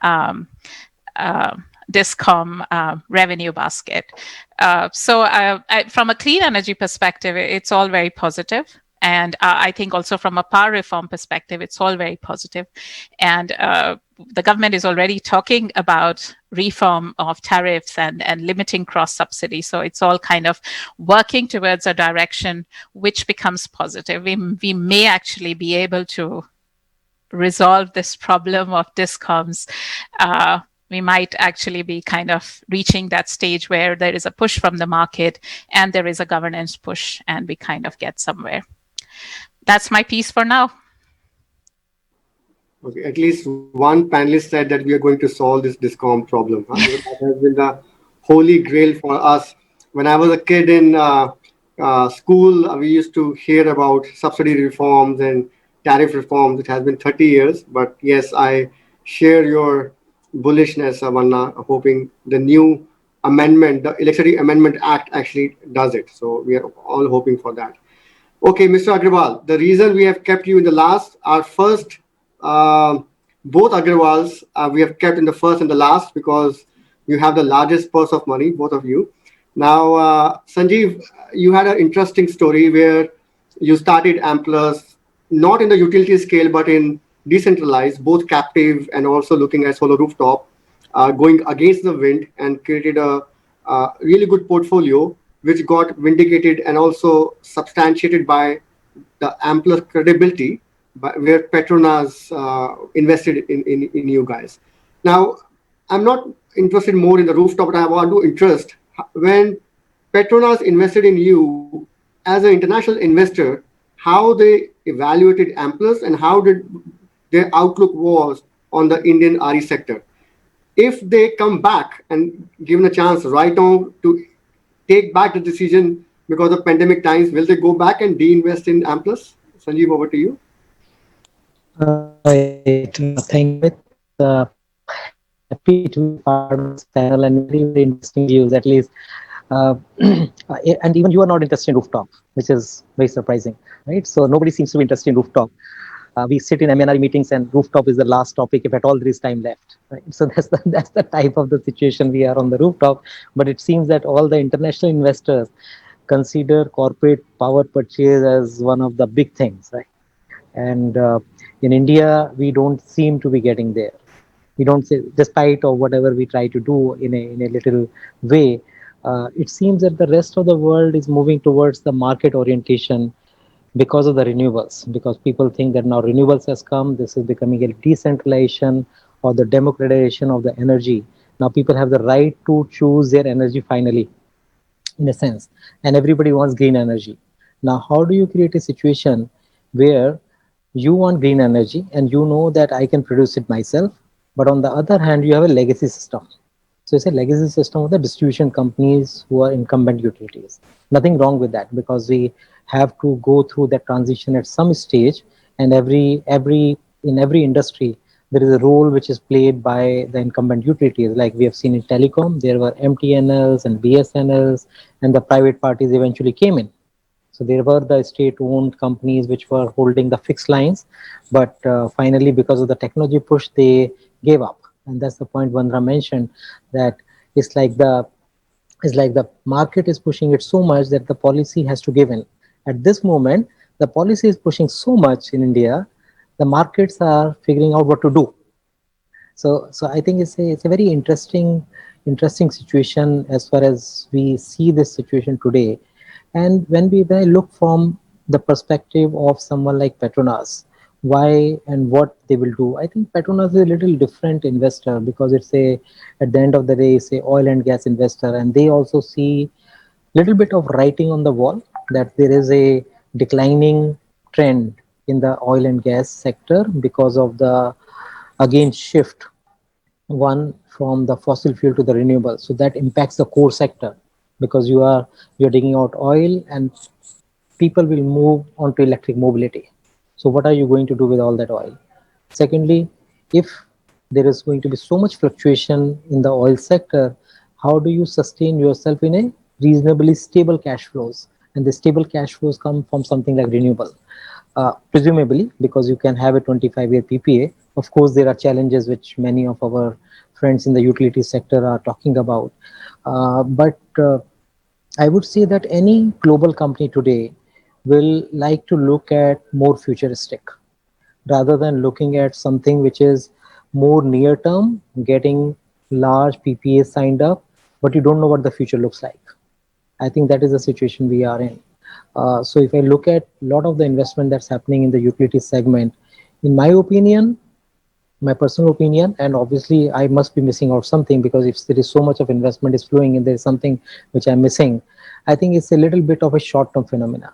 Discom revenue basket. From a clean energy perspective, it's all very positive. And I think also from a power reform perspective, it's all very positive. And the government is already talking about reform of tariffs and limiting cross subsidy. So it's all kind of working towards a direction which becomes positive. We may actually be able to resolve this problem of discoms. We might actually be kind of reaching that stage where there is a push from the market and there is a governance push, and we kind of get somewhere. That's my piece for now. Okay, at least one panelist said that we are going to solve this discom problem. That has been the holy grail for us. When I was a kid in school, we used to hear about subsidy reforms and tariff reforms. It has been 30 years, but yes, I share your bullishness, Avanna, hoping the new amendment, the Electricity Amendment Act, actually does it. So we are all hoping for that. Okay, Mr. Agrawal, the reason we have kept you in the last, our first, both Agrawals, we have kept in the first and the last because you have the largest purse of money, both of you. Now, Sanjeev, you had an interesting story where you started Amplus, not in the utility scale, but in decentralized, both captive and also looking at solar rooftop, going against the wind, and created a really good portfolio, which got vindicated and also substantiated by the Amplus credibility, where Petronas invested in you guys. Now, I'm not interested more in the rooftop, but I want to interest when Petronas invested in you as an international investor, how they evaluated Amplus and how did their outlook was on the Indian RE sector. If they come back and given a chance right now to take back the decision because of pandemic times, will they go back and de-invest in Amplus? Sanjeev, over to you. Thank you. Happy to be part of this panel and very, very interesting views, at least. And even you are not interested in rooftop, which is very surprising, right? So nobody seems to be interested in rooftop. We sit in MNRE meetings and rooftop is the last topic, if at all there is time left. Right? So that's the type of the situation we are on the rooftop. But it seems that all the international investors consider corporate power purchase as one of the big things, right? And in India, we don't seem to be getting there. We don't say, despite of whatever we try to do in a little way, it seems that the rest of the world is moving towards the market orientation because of the renewables, because people think that now renewables has come, this is becoming a decentralization or the democratization of the energy. Now people have the right to choose their energy finally, in a sense, and everybody wants green energy. Now, how do you create a situation where you want green energy and you know that I can produce it myself, but on the other hand, you have a legacy system. So it's a legacy system of the distribution companies who are incumbent utilities. Nothing wrong with that, because we have to go through that transition at some stage, and in every industry there is a role which is played by the incumbent utilities. Like we have seen in telecom, there were MTNLs and BSNLs, and the private parties eventually came in. So there were the state-owned companies which were holding the fixed lines, but finally, because of the technology push, they gave up. And that's the point Vandana mentioned, that it's like the market is pushing it so much that the policy has to give in. At this moment, the policy is pushing so much in India, the markets are figuring out what to do. So I think it's a very interesting situation as far as we see this situation today. And when I look from the perspective of someone like Petronas, why and what they will do, I think Petronas is a little different investor, because at the end of the day, it's a oil and gas investor, and they also see a little bit of writing on the wall that there is a declining trend in the oil and gas sector because of the, again, shift one from the fossil fuel to the renewable. So that impacts the core sector, because you're digging out oil and people will move on to electric mobility. So what are you going to do with all that oil? Secondly, if there is going to be so much fluctuation in the oil sector, how do you sustain yourself in a reasonably stable cash flows? And the stable cash flows come from something like renewable. Presumably, because you can have a 25-year PPA. Of course, there are challenges which many of our friends in the utility sector are talking about. But I would say that any global company today will like to look at more futuristic rather than looking at something which is more near term, getting large PPAs signed up, but you don't know what the future looks like. I think that is the situation we are in. So if I look at a lot of the investment that's happening in the utility segment, in my opinion, my personal opinion, and obviously I must be missing out something, because if there is so much of investment is flowing and there is something which I'm missing, I think it's a little bit of a short-term phenomena.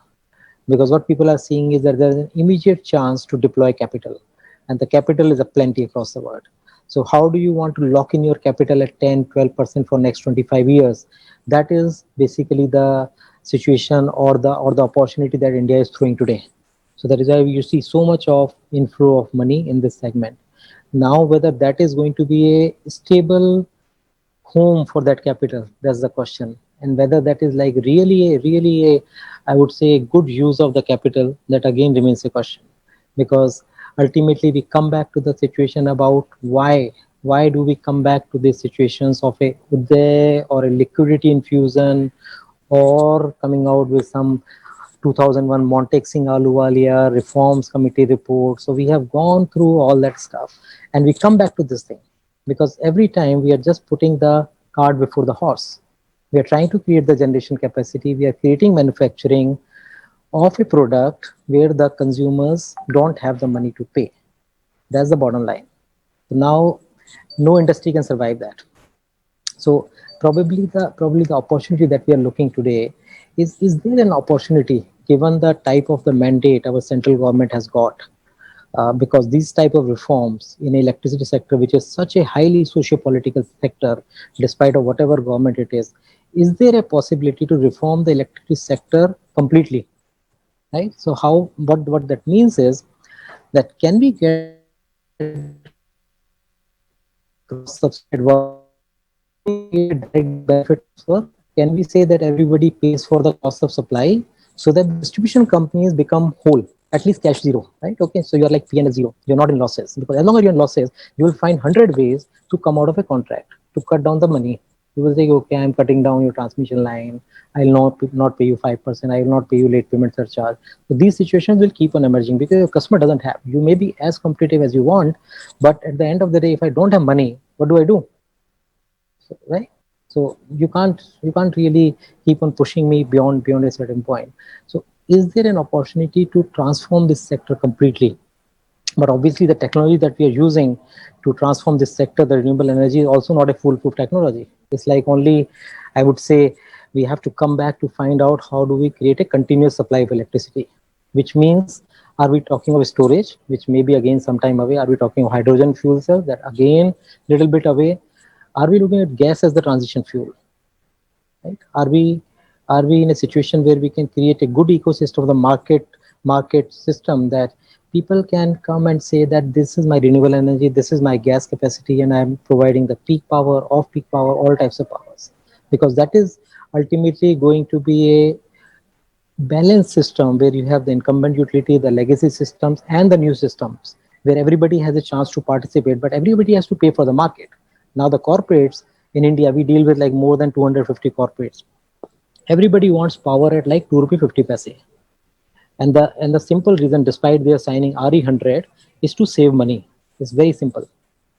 Because what people are seeing is that there's an immediate chance to deploy capital, and the capital is a plenty across the world. So how do you want to lock in your capital at 10-12% for next 25 years? That is basically the situation or the opportunity that India is throwing today. So that is why you see so much of inflow of money in this segment. Now, whether that is going to be a stable home for that capital, that's the question. And whether that is like really a, I would say, a good use of the capital, that again remains a question. Because ultimately we come back to the situation about why do we come back to these situations of a Uday or a liquidity infusion, or coming out with some 2001 Montek Singh Ahluwalia reforms committee report. So we have gone through all that stuff, and we come back to this thing because every time we are just putting the cart before the horse. We are trying to create the generation capacity. We are creating manufacturing of a product where the consumers don't have the money to pay. That's the bottom line. So now, no industry can survive that. So probably the opportunity that we are looking today is there an opportunity given the type of the mandate our central government has got, because these type of reforms in electricity sector, which is such a highly socio-political sector, despite of whatever government it is there a possibility to reform the electricity sector completely, right? So how, what that means is that can we get cross-subsidized work, direct benefit work? Can we say that everybody pays for the cost of supply so that the distribution companies become whole, at least cash zero, right? Okay, so you're like P&L zero, you're not in losses, because as long as you're in losses, you will find 100 ways to come out of a contract to cut down the money. You will say, okay, I'm cutting down your transmission line, I'll not pay you 5%, I will not pay you late payment surcharge. So these situations will keep on emerging because your customer doesn't have. You may be as competitive as you want, but at the end of the day, if I don't have money, what do I do? So, right? So you can't really keep on pushing me beyond a certain point. So is there an opportunity to transform this sector completely? But obviously the technology that we are using to transform this sector, the renewable energy, is also not a foolproof technology. It's like only, I would say, we have to come back to find out how do we create a continuous supply of electricity, which means, are we talking of storage, which may be again some time away? Are we talking of hydrogen fuel cell, that again little bit away? Are we looking at gas as the transition fuel? Right? Are we in a situation where we can create a good ecosystem of the market system, that people can come and say that this is my renewable energy, this is my gas capacity, and I'm providing the peak power, off peak power, all types of powers, because that is ultimately going to be a balanced system where you have the incumbent utility, the legacy systems, and the new systems, where everybody has a chance to participate, but everybody has to pay for the market. Now the corporates in India, we deal with like more than 250 corporates. Everybody wants power at like 2 rupee 50 paise. And the simple reason, despite they are signing RE100, is to save money. It's very simple.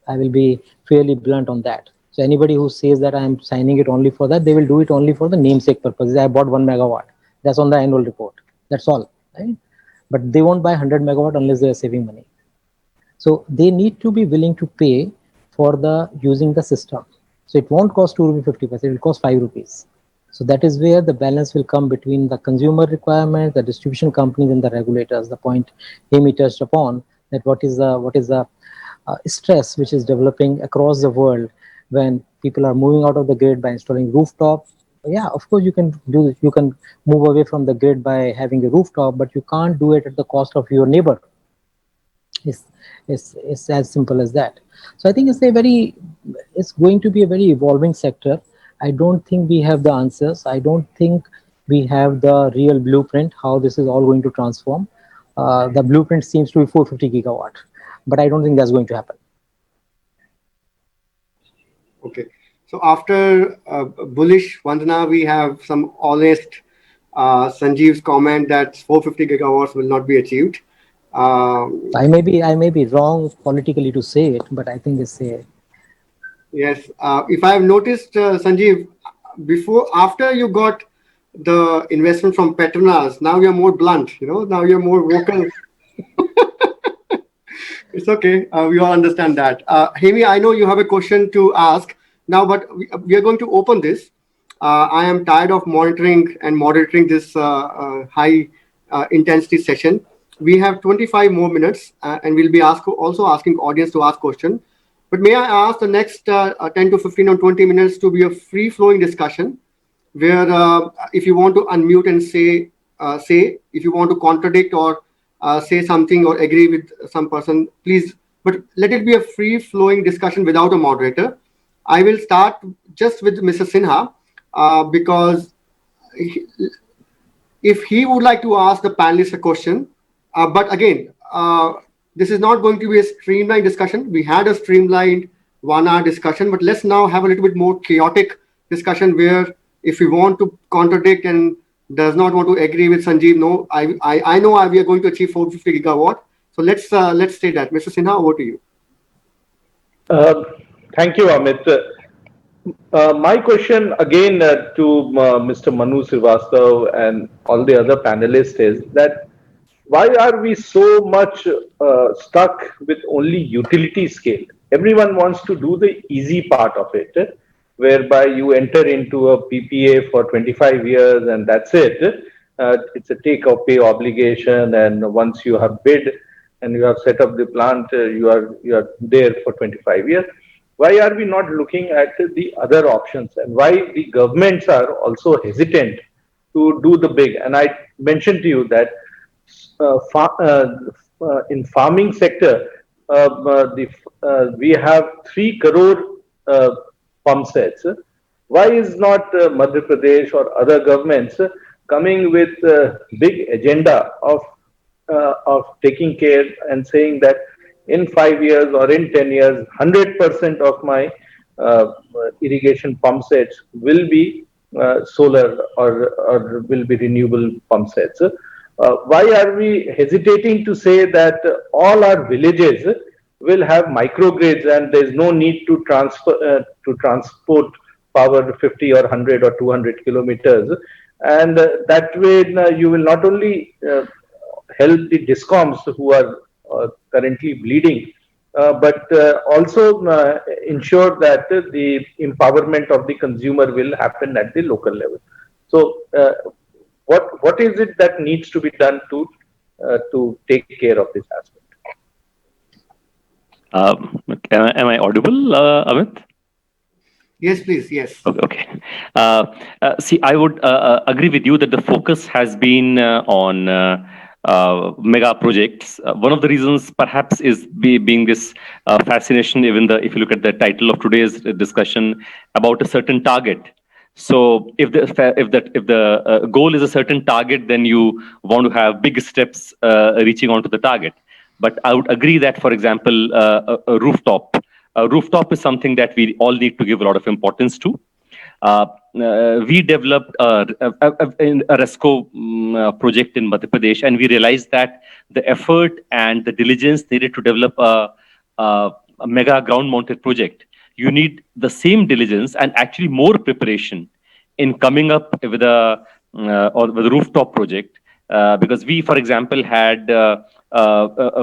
I will be fairly blunt on that. So anybody who says that I'm signing it only for that, they will do it only for the namesake purposes. I bought 1 megawatt. That's on the annual report. That's all, right? But they won't buy 100 megawatt unless they are saving money. So they need to be willing to pay for the using the system. So it won't cost 2 rupees 50 paise, it will cost 5 rupees. So that is where the balance will come between the consumer requirements, the distribution companies, and the regulators. The point Amy touched upon, that what is the stress which is developing across the world when people are moving out of the grid by installing rooftop. Yeah, of course you can move away from the grid by having a rooftop, but you can't do it at the cost of your neighbor. It's as simple as that. So I think it's going to be a very evolving sector. I don't think we have the answers. I don't think we have the real blueprint how this is all going to transform. The blueprint seems to be 450 gigawatt, but I don't think that's going to happen. Okay. So after bullish Vandana, we have some honest Sanjeev's comment that 450 gigawatts will not be achieved. I may be wrong politically to say it, but I think it's a Yes. If I have noticed, Sanjeev, after you got the investment from Petronas, now you're more blunt, now you're more vocal. It's okay. We all understand that. Hemi, I know you have a question to ask now, but we are going to open this. I am tired of monitoring and monitoring this high intensity session. We have 25 more minutes, and we'll be also asking audience to ask question. But may I ask the next 10 to 15 or 20 minutes to be a free-flowing discussion, where if you want to unmute and say, if you want to contradict or say something or agree with some person, please, but let it be a free-flowing discussion without a moderator. I will start just with Mr. Sinha, because if he would like to ask the panelists a question, but again, this is not going to be a streamlined discussion. We had a streamlined 1 hour discussion, but let's now have a little bit more chaotic discussion where if we want to contradict and does not want to agree with Sanjeev, no, I know we are going to achieve 450 gigawatt. So let's say that. Mr. Sinha, over to you. Thank you, Amit. My question again to Mr. Manu Srivastava and all the other panelists is that why are we so much stuck with only utility scale? Everyone wants to do the easy part of it, whereby you enter into a PPA for 25 years and that's it. It's a take or pay obligation, and once you have bid and you have set up the plant, you are there for 25 years. Why are we not looking at the other options, and why the governments are also hesitant to do the big? And I mentioned to you that in farming sector, we have 3 crore pump sets. Why is not Madhya Pradesh or other governments coming with a big agenda of taking care and saying that in 5 years or in 10 years, 100% of my irrigation pump sets will be solar or will be renewable pump sets? Why are we hesitating to say that all our villages will have microgrids and there's no need to transport power 50 or 100 or 200 kilometers? And that way you will not only help the discoms who are currently bleeding, but also ensure that the empowerment of the consumer will happen at the local level. So what is it that needs to be done to take care of this aspect? Am I audible, Amit? Yes, please. Yes. Okay. See, I would agree with you that the focus has been on mega projects. One of the reasons perhaps is being this fascination, even if you look at the title of today's discussion, about a certain target. So if the goal is a certain target, then you want to have big steps reaching onto the target. But I would agree that, for example, a rooftop is something that we all need to give a lot of importance to. We developed a RESCO project in Madhya Pradesh, and we realized that the effort and the diligence needed to develop a mega ground-mounted project, you need the same diligence and actually more preparation in coming up with a rooftop project, because we, for example, had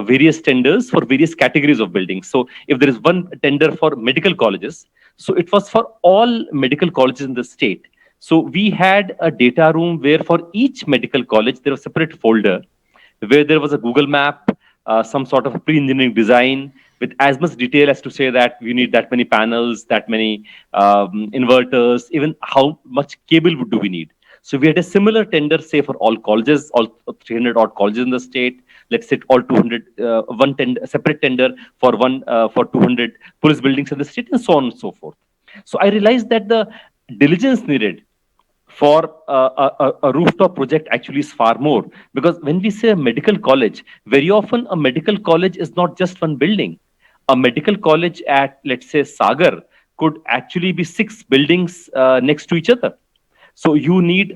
various tenders for various categories of buildings. So if there is one tender for medical colleges, so it was for all medical colleges in the state. So we had a data room where for each medical college, there was a separate folder where there was a Google map, some sort of pre-engineering design with as much detail as to say that we need that many panels, that many inverters, even how much cable do we need. So we had a similar tender, say, for all colleges, all 300 odd colleges in the state. Let's say all 200, one tender, separate tender for 200 police buildings in the state, and so on and so forth. So I realized that the diligence needed for a rooftop project actually is far more, because when we say a medical college, very often a medical college is not just one building. A medical college at, let's say, Sagar could actually be 6 buildings next to each other. So you need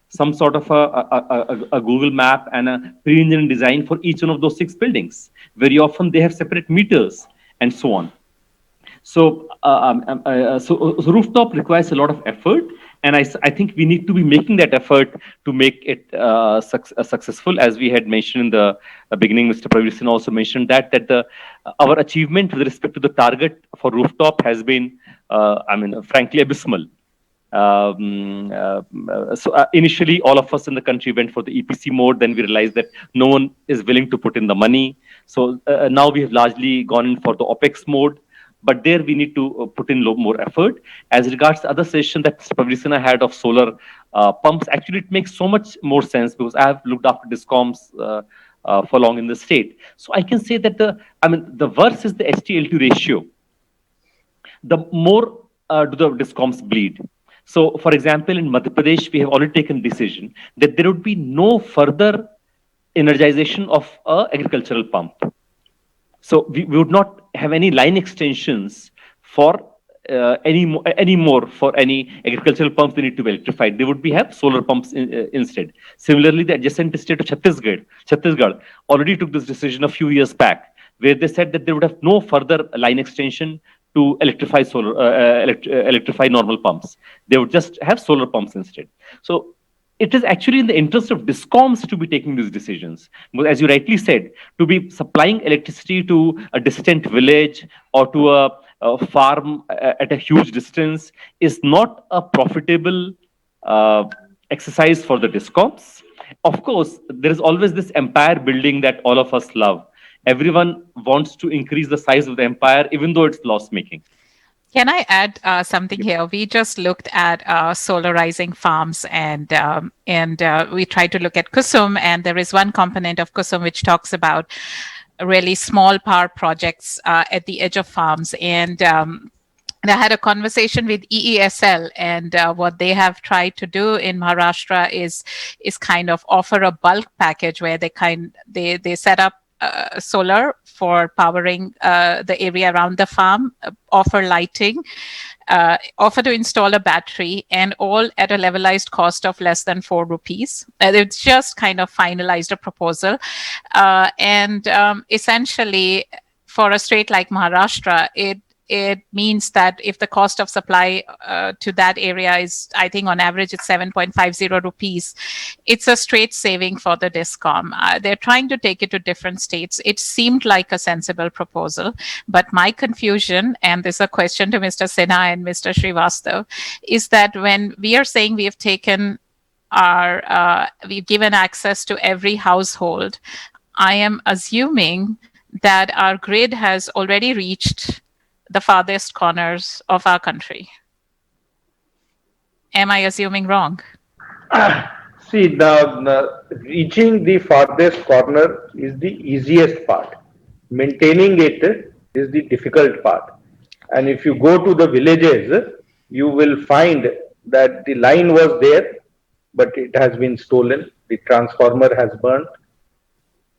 some sort of a Google map and a pre-engineered design for each one of those 6 buildings. Very often they have separate meters and so on. So, so rooftop requires a lot of effort, and I think we need to be making that effort to make it successful. As we had mentioned in the beginning, Mr. Praveer Sinha also mentioned that our achievement with respect to the target for rooftop has been, frankly, abysmal. Initially, all of us in the country went for the EPC mode. Then we realized that no one is willing to put in the money. So now we have largely gone in for the OPEX mode. But there we need to put in more effort. As regards the other session that Mr. Praveer Sinha had of solar pumps, actually it makes so much more sense because I have looked after DISCOMs for long in the state. So I can say that the worse is the ST-L2 ratio, the more do the DISCOMs bleed. So, for example, in Madhya Pradesh, we have already taken decision that there would be no further energization of an agricultural pump. So we would not have any line extensions for any more for any agricultural pumps. They need to be electrified. They would have solar pumps instead. Similarly, the adjacent state of Chhattisgarh already took this decision a few years back, where they said that they would have no further line extension to electrify electrify normal pumps. They would just have solar pumps instead. So it is actually in the interest of DISCOMs to be taking these decisions. Because as you rightly said, to be supplying electricity to a distant village or to a farm at a huge distance is not a profitable exercise for the DISCOMs. Of course, there is always this empire building that all of us love. Everyone wants to increase the size of the empire, even though it's loss making. Can I add something here? We just looked at solarizing farms, and we tried to look at Kusum, and there is one component of Kusum which talks about really small power projects at the edge of farms. And I had a conversation with EESL, and what they have tried to do in Maharashtra is kind of offer a bulk package where they set up solar for powering the area around the farm, offer lighting, offer to install a battery, and all at a levelized cost of less than 4 rupees. They've just kind of finalized a proposal. And essentially, for a state like Maharashtra, it means that if the cost of supply to that area is, I think on average, it's 7.50 rupees, it's a straight saving for the DISCOM. They're trying to take it to different states. It seemed like a sensible proposal, but my confusion, and this is a question to Mr. Sinha and Mr. Srivastav, is that when we are saying we have taken we've given access to every household, I am assuming that our grid has already reached the farthest corners of our country. Am I assuming wrong? See, the reaching the farthest corner is the easiest part. Maintaining it is the difficult part. And if you go to the villages, you will find that the line was there, but it has been stolen. The transformer has burnt,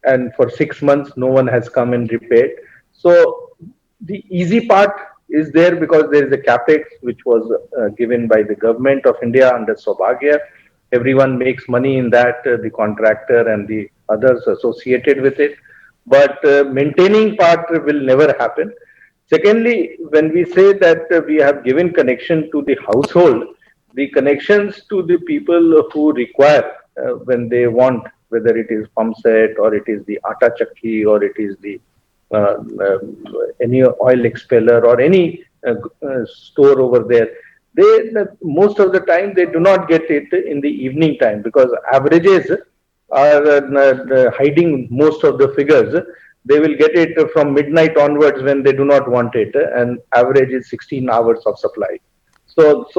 and for 6 months, no one has come and repaired. So the easy part is there because there is a capex which was given by the government of India under Saubhagya. Everyone makes money in that, the contractor and the others associated with it. But maintaining part will never happen. Secondly, when we say that we have given connection to the household, the connections to the people who require when they want, whether it is pump set or it is the atta chakki or it is the any oil expeller or any store over there, they most of the time they do not get it in the evening time because averages are hiding most of the figures. They will get it from midnight onwards when they do not want it, and average is 16 hours of supply. So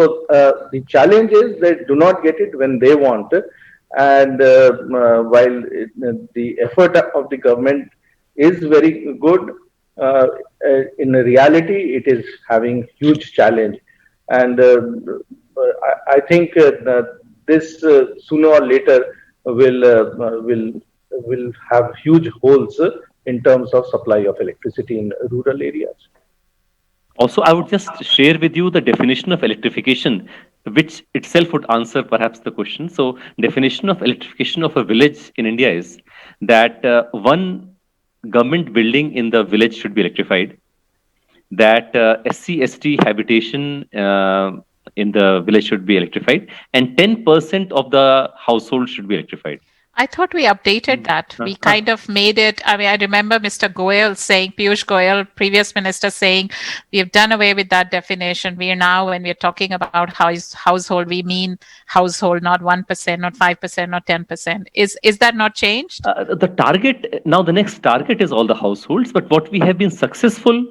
the challenge is they do not get it when they want, and while the effort of the government is very good, in reality it is having huge challenge, and I think this sooner or later will have huge holes in terms of supply of electricity in rural areas. Also, I would just share with you the definition of electrification, which itself would answer perhaps the question. So, definition of electrification of a village in India is that one government building in the village should be electrified, that SC/ST habitation in the village should be electrified, and 10% of the household should be electrified. I thought we updated that. We kind of made it. I mean, I remember Mr. Goyal saying, Piyush Goyal, previous minister, saying, we have done away with that definition. We are now, when we're talking about household, we mean household, not 1%, not 5%, not 10%. Is that not changed? The target, now the next target is all the households, but what we have been successful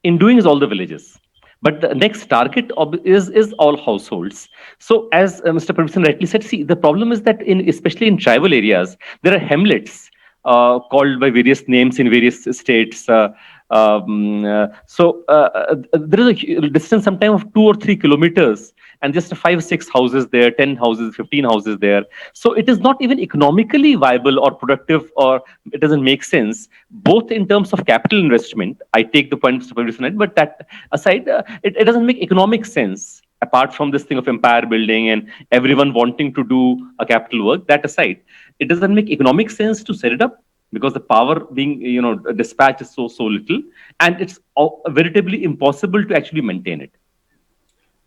in doing is all the villages. But the next target is all households. So as Mr. Prabhupatan rightly said, see, the problem is that especially in tribal areas, there are hamlets called by various names in various states. So there is a distance sometimes of 2 or 3 kilometers and just 5 or 6 houses there, 10 houses, 15 houses there. So it is not even economically viable or productive, or it doesn't make sense, both in terms of capital investment. I take the point, Mr. Prabhupatan, but that aside, it doesn't make economic sense. Apart from this thing of empire building and everyone wanting to do a capital work, that aside, it doesn't make economic sense to set it up, because the power being dispatched is so little, and it's veritably impossible to actually maintain it.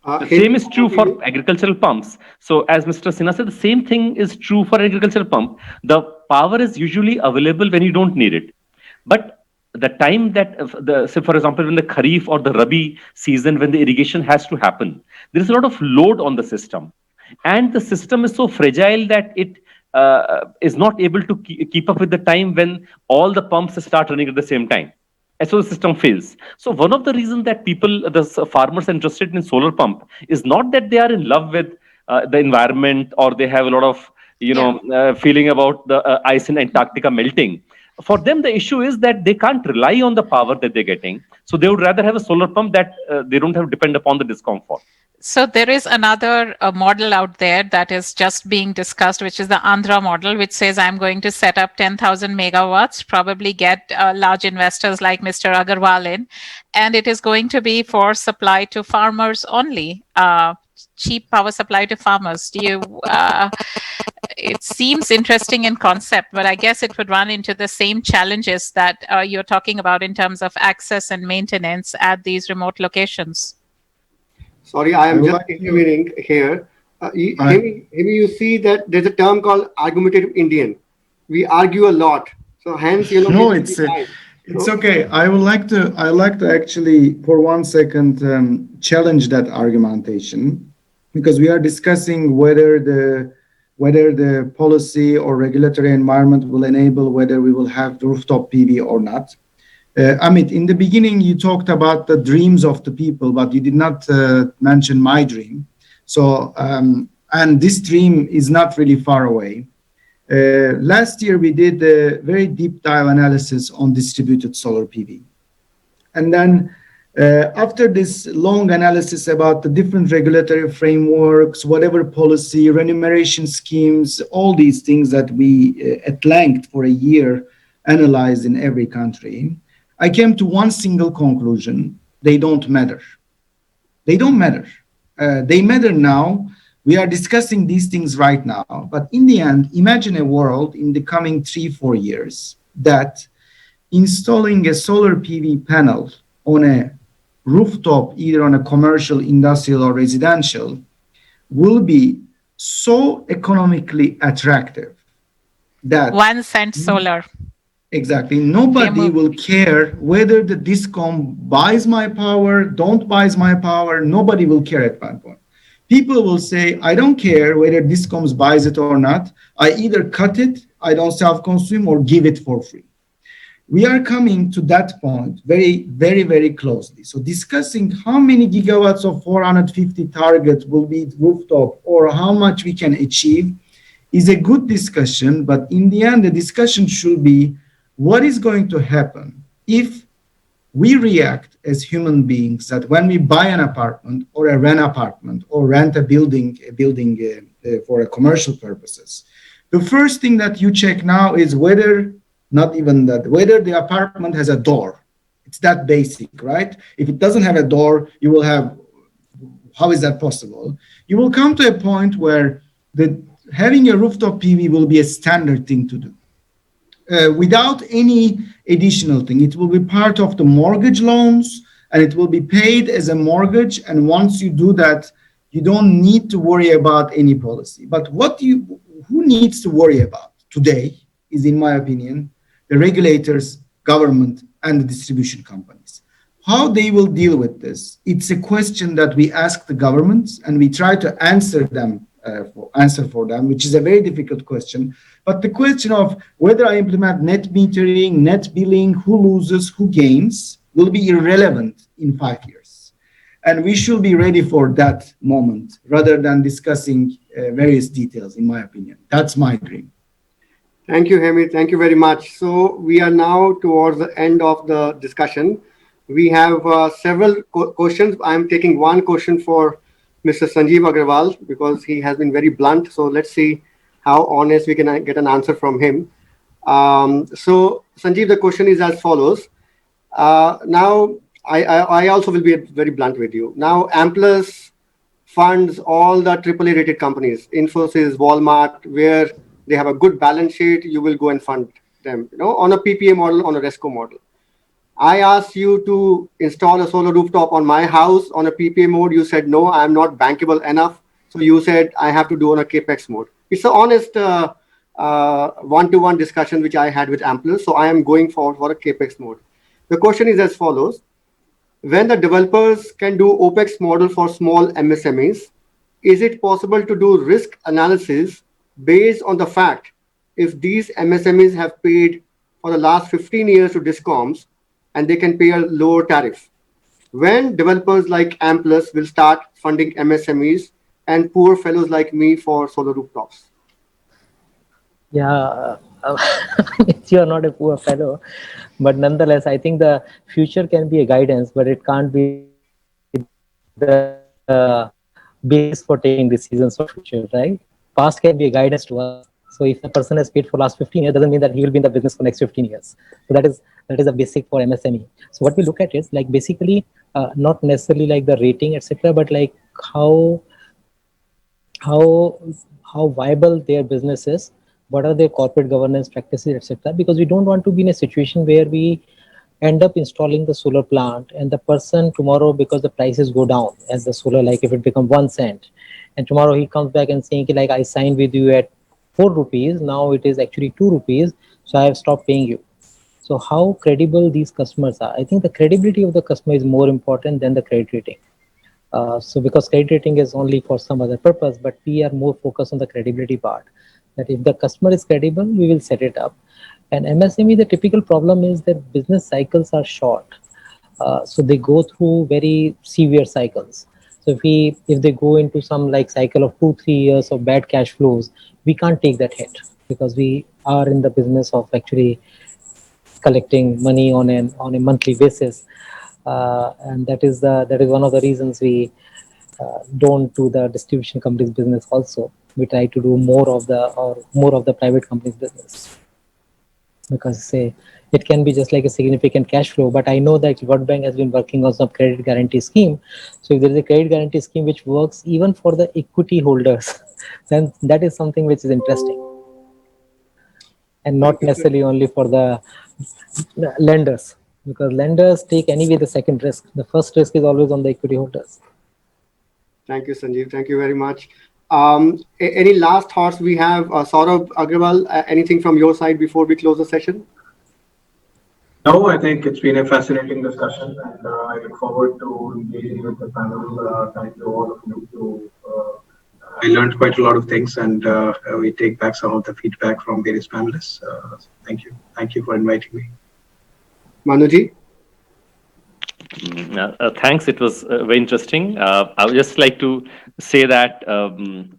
The same is true for agricultural pumps. So as Mr. Sinha said, the same thing is true for agricultural pump. The power is usually available when you don't need it. But the time that, say for example, when the Kharif or the Rabi season, when the irrigation has to happen, there is a lot of load on the system. And the system is so fragile that it is not able to keep up with the time when all the pumps start running at the same time. And so the system fails. So one of the reasons that the farmers are interested in solar pump is not that they are in love with the environment, or they have a lot of feeling about the ice in Antarctica melting. For them, the issue is that they can't rely on the power that they're getting. So they would rather have a solar pump that they don't have to depend upon the DISCOM for. So there is another model out there that is just being discussed, which is the Andhra model, which says I'm going to set up 10,000 megawatts, probably get large investors like Mr. Agarwal in, and it is going to be for supply to farmers only, cheap power supply to farmers. It seems interesting in concept, but I guess it would run into the same challenges that you're talking about in terms of access and maintenance at these remote locations. Sorry, I am just intervening here. Maybe you see that there's a term called argumentative Indian. We argue a lot, so hence No, it's okay. I like to actually for 1 second challenge that argumentation, because we are discussing whether the policy or regulatory environment will enable whether we will have rooftop PV or not. Amit, in the beginning, you talked about the dreams of the people, but you did not mention my dream. So, and this dream is not really far away. Last year, we did a very deep dive analysis on distributed solar PV. And then after this long analysis about the different regulatory frameworks, whatever policy, remuneration schemes, all these things that we at length for a year analyzed in every country, I came to one single conclusion: they don't matter. They don't matter. They matter now. We are discussing these things right now. But in the end, imagine a world in the coming 3-4 years that installing a solar PV panel on a rooftop, either on a commercial, industrial, or residential, will be so economically attractive that 1 cent solar. Exactly. Nobody will care whether the DISCOM buys my power, don't buys my power. Nobody will care at that point. People will say, I don't care whether DISCOMs buys it or not. I either cut it, I don't self-consume, or give it for free. We are coming to that point very, very, very closely. So discussing how many gigawatts of 450 targets will be rooftop or how much we can achieve is a good discussion. But in the end, the discussion should be, what is going to happen if we react as human beings that when we buy an apartment or rent a building for a commercial purposes, the first thing that you check now is whether the apartment has a door. It's that basic, right? If it doesn't have a door, you will have, how is that possible? You will come to a point where having a rooftop PV will be a standard thing to do. Without any additional thing. It will be part of the mortgage loans and it will be paid as a mortgage. And once you do that, you don't need to worry about any policy. But who needs to worry about today is, in my opinion, the regulators, government, and the distribution companies. How they will deal with this, it's a question that we ask the governments and we try to answer for them, which is a very difficult question. But the question of whether I implement net metering, net billing, who loses, who gains, will be irrelevant in 5 years. And we should be ready for that moment rather than discussing various details, in my opinion. That's my dream. Thank you, Hamid. Thank you very much. So we are now towards the end of the discussion. We have several questions. I'm taking one question for Mr. Sanjeev Aggarwal because he has been very blunt. So let's see how honest we can get an answer from him. So Sanjeev, the question is as follows. Now, I also will be very blunt with you. Now, Amplus funds all the AAA rated companies, Infosys, Walmart, where they have a good balance sheet, you will go and fund them, on a PPA model, on a RESCO model. I asked you to install a solar rooftop on my house on a PPA mode. You said, no, I'm not bankable enough. So you said, I have to do on a CAPEX mode. It's an honest one-to-one discussion which I had with Amplus. So I am going forward for a CAPEX mode. The question is as follows. When the developers can do OPEX model for small MSMEs, is it possible to do risk analysis based on the fact if these MSMEs have paid for the last 15 years to DISCOMs and they can pay a lower tariff? When developers like Amplus will start funding MSMEs and poor fellows like me for solar rooftops? Yeah, you are not a poor fellow, but nonetheless, I think the future can be a guidance, but it can't be the basis for taking decisions for future, right? Past can be a guidance to us. So if a person has paid for last 15 years, doesn't mean that he will be in the business for next 15 years. So that is a basic for MSME. So what we look at is like basically not necessarily like the rating, etc., but like how viable their business is, what are their corporate governance practices, etc. Because we don't want to be in a situation where we end up installing the solar plant and the person tomorrow, because the prices go down as the solar, like if it becomes 1 cent, and tomorrow he comes back and saying like I signed with you at 4 rupees, now it is actually 2 rupees, so I have stopped paying you. So how credible these customers are? I think the credibility of the customer is more important than the credit rating. So because credit rating is only for some other purpose, but we are more focused on the credibility part. That if the customer is credible, we will set it up. And MSME, the typical problem is that business cycles are short. So they go through very severe cycles. So if they go into some like cycle of 2-3 years of bad cash flows, we can't take that hit because we are in the business of actually collecting money on a monthly basis. And that is one of the reasons we don't do the distribution company's business also. We try to do more of the private company's business. Because say it can be just like a significant cash flow, but I know that World Bank has been working on some credit guarantee scheme. So if there is a credit guarantee scheme which works even for the equity holders, then that is something which is interesting, and not necessarily only for the lenders, because lenders take anyway the second risk. The first risk is always on the equity holders. Thank you, Sanjeev. Thank you very much. Any last thoughts we have? Saurabh Aggarwal, anything from your side before we close the session? No, I think it's been a fascinating discussion, and I look forward to engaging with the panel. Thank you all of you. I learned quite a lot of things, and we take back some of the feedback from various panelists. Thank you. Thank you for inviting me. Manuji? Thanks. It was very interesting. I would just like to say that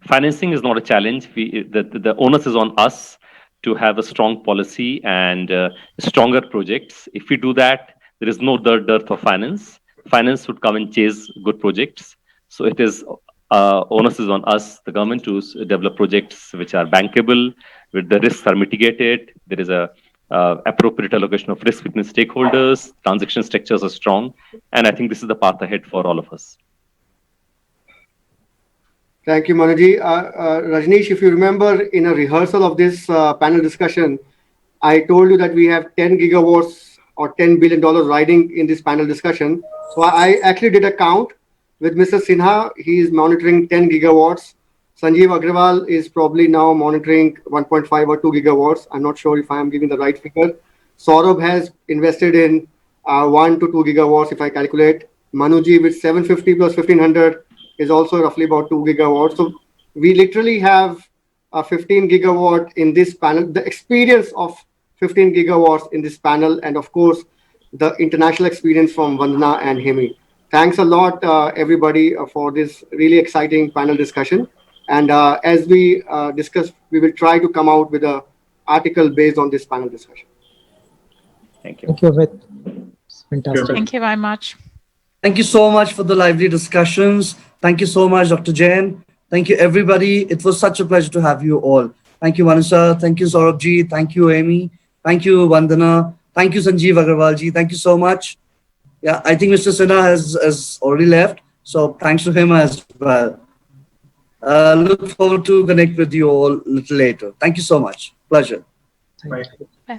financing is not a challenge. The onus is on us to have a strong policy and stronger projects. If we do that, there is no dearth of finance. Finance would come and chase good projects. So it is onus is on us, the government, to develop projects which are bankable, where the risks are mitigated. There is a appropriate allocation of risk between stakeholders, transaction structures are strong, and I think this is the path ahead for all of us. Thank you, Manuji. Rajneesh, if you remember in a rehearsal of this panel discussion, I told you that we have 10 gigawatts or $10 billion riding in this panel discussion. So I actually did a count with Mr. Sinha. He is monitoring 10 gigawatts. Sanjeev Agrawal is probably now monitoring 1.5 or 2 gigawatts. I'm not sure if I am giving the right figure. Saurabh has invested in 1 to 2 gigawatts, if I calculate. Manuji with 750 plus 1500 is also roughly about 2 gigawatts. So we literally have 15 gigawatt in this panel, the experience of 15 gigawatts in this panel, and of course, the international experience from Vandana and Hemi. Thanks a lot, everybody, for this really exciting panel discussion. And as we discuss, we will try to come out with an article based on this panel discussion. Thank you. Thank you, Amit. It's fantastic. Thank you very much. Thank you so much for the lively discussions. Thank you so much, Dr. Jain. Thank you, everybody. It was such a pleasure to have you all. Thank you, Manisha. Thank you, Saurabhji. Thank you, Amy. Thank you, Vandana. Thank you, Sanjeev Agrawalji. Thank you so much. Yeah, I think Mr. Sinha has already left. So thanks to him as well. Look forward to connect with you all a little later. Thank you so much. Pleasure. Thank you.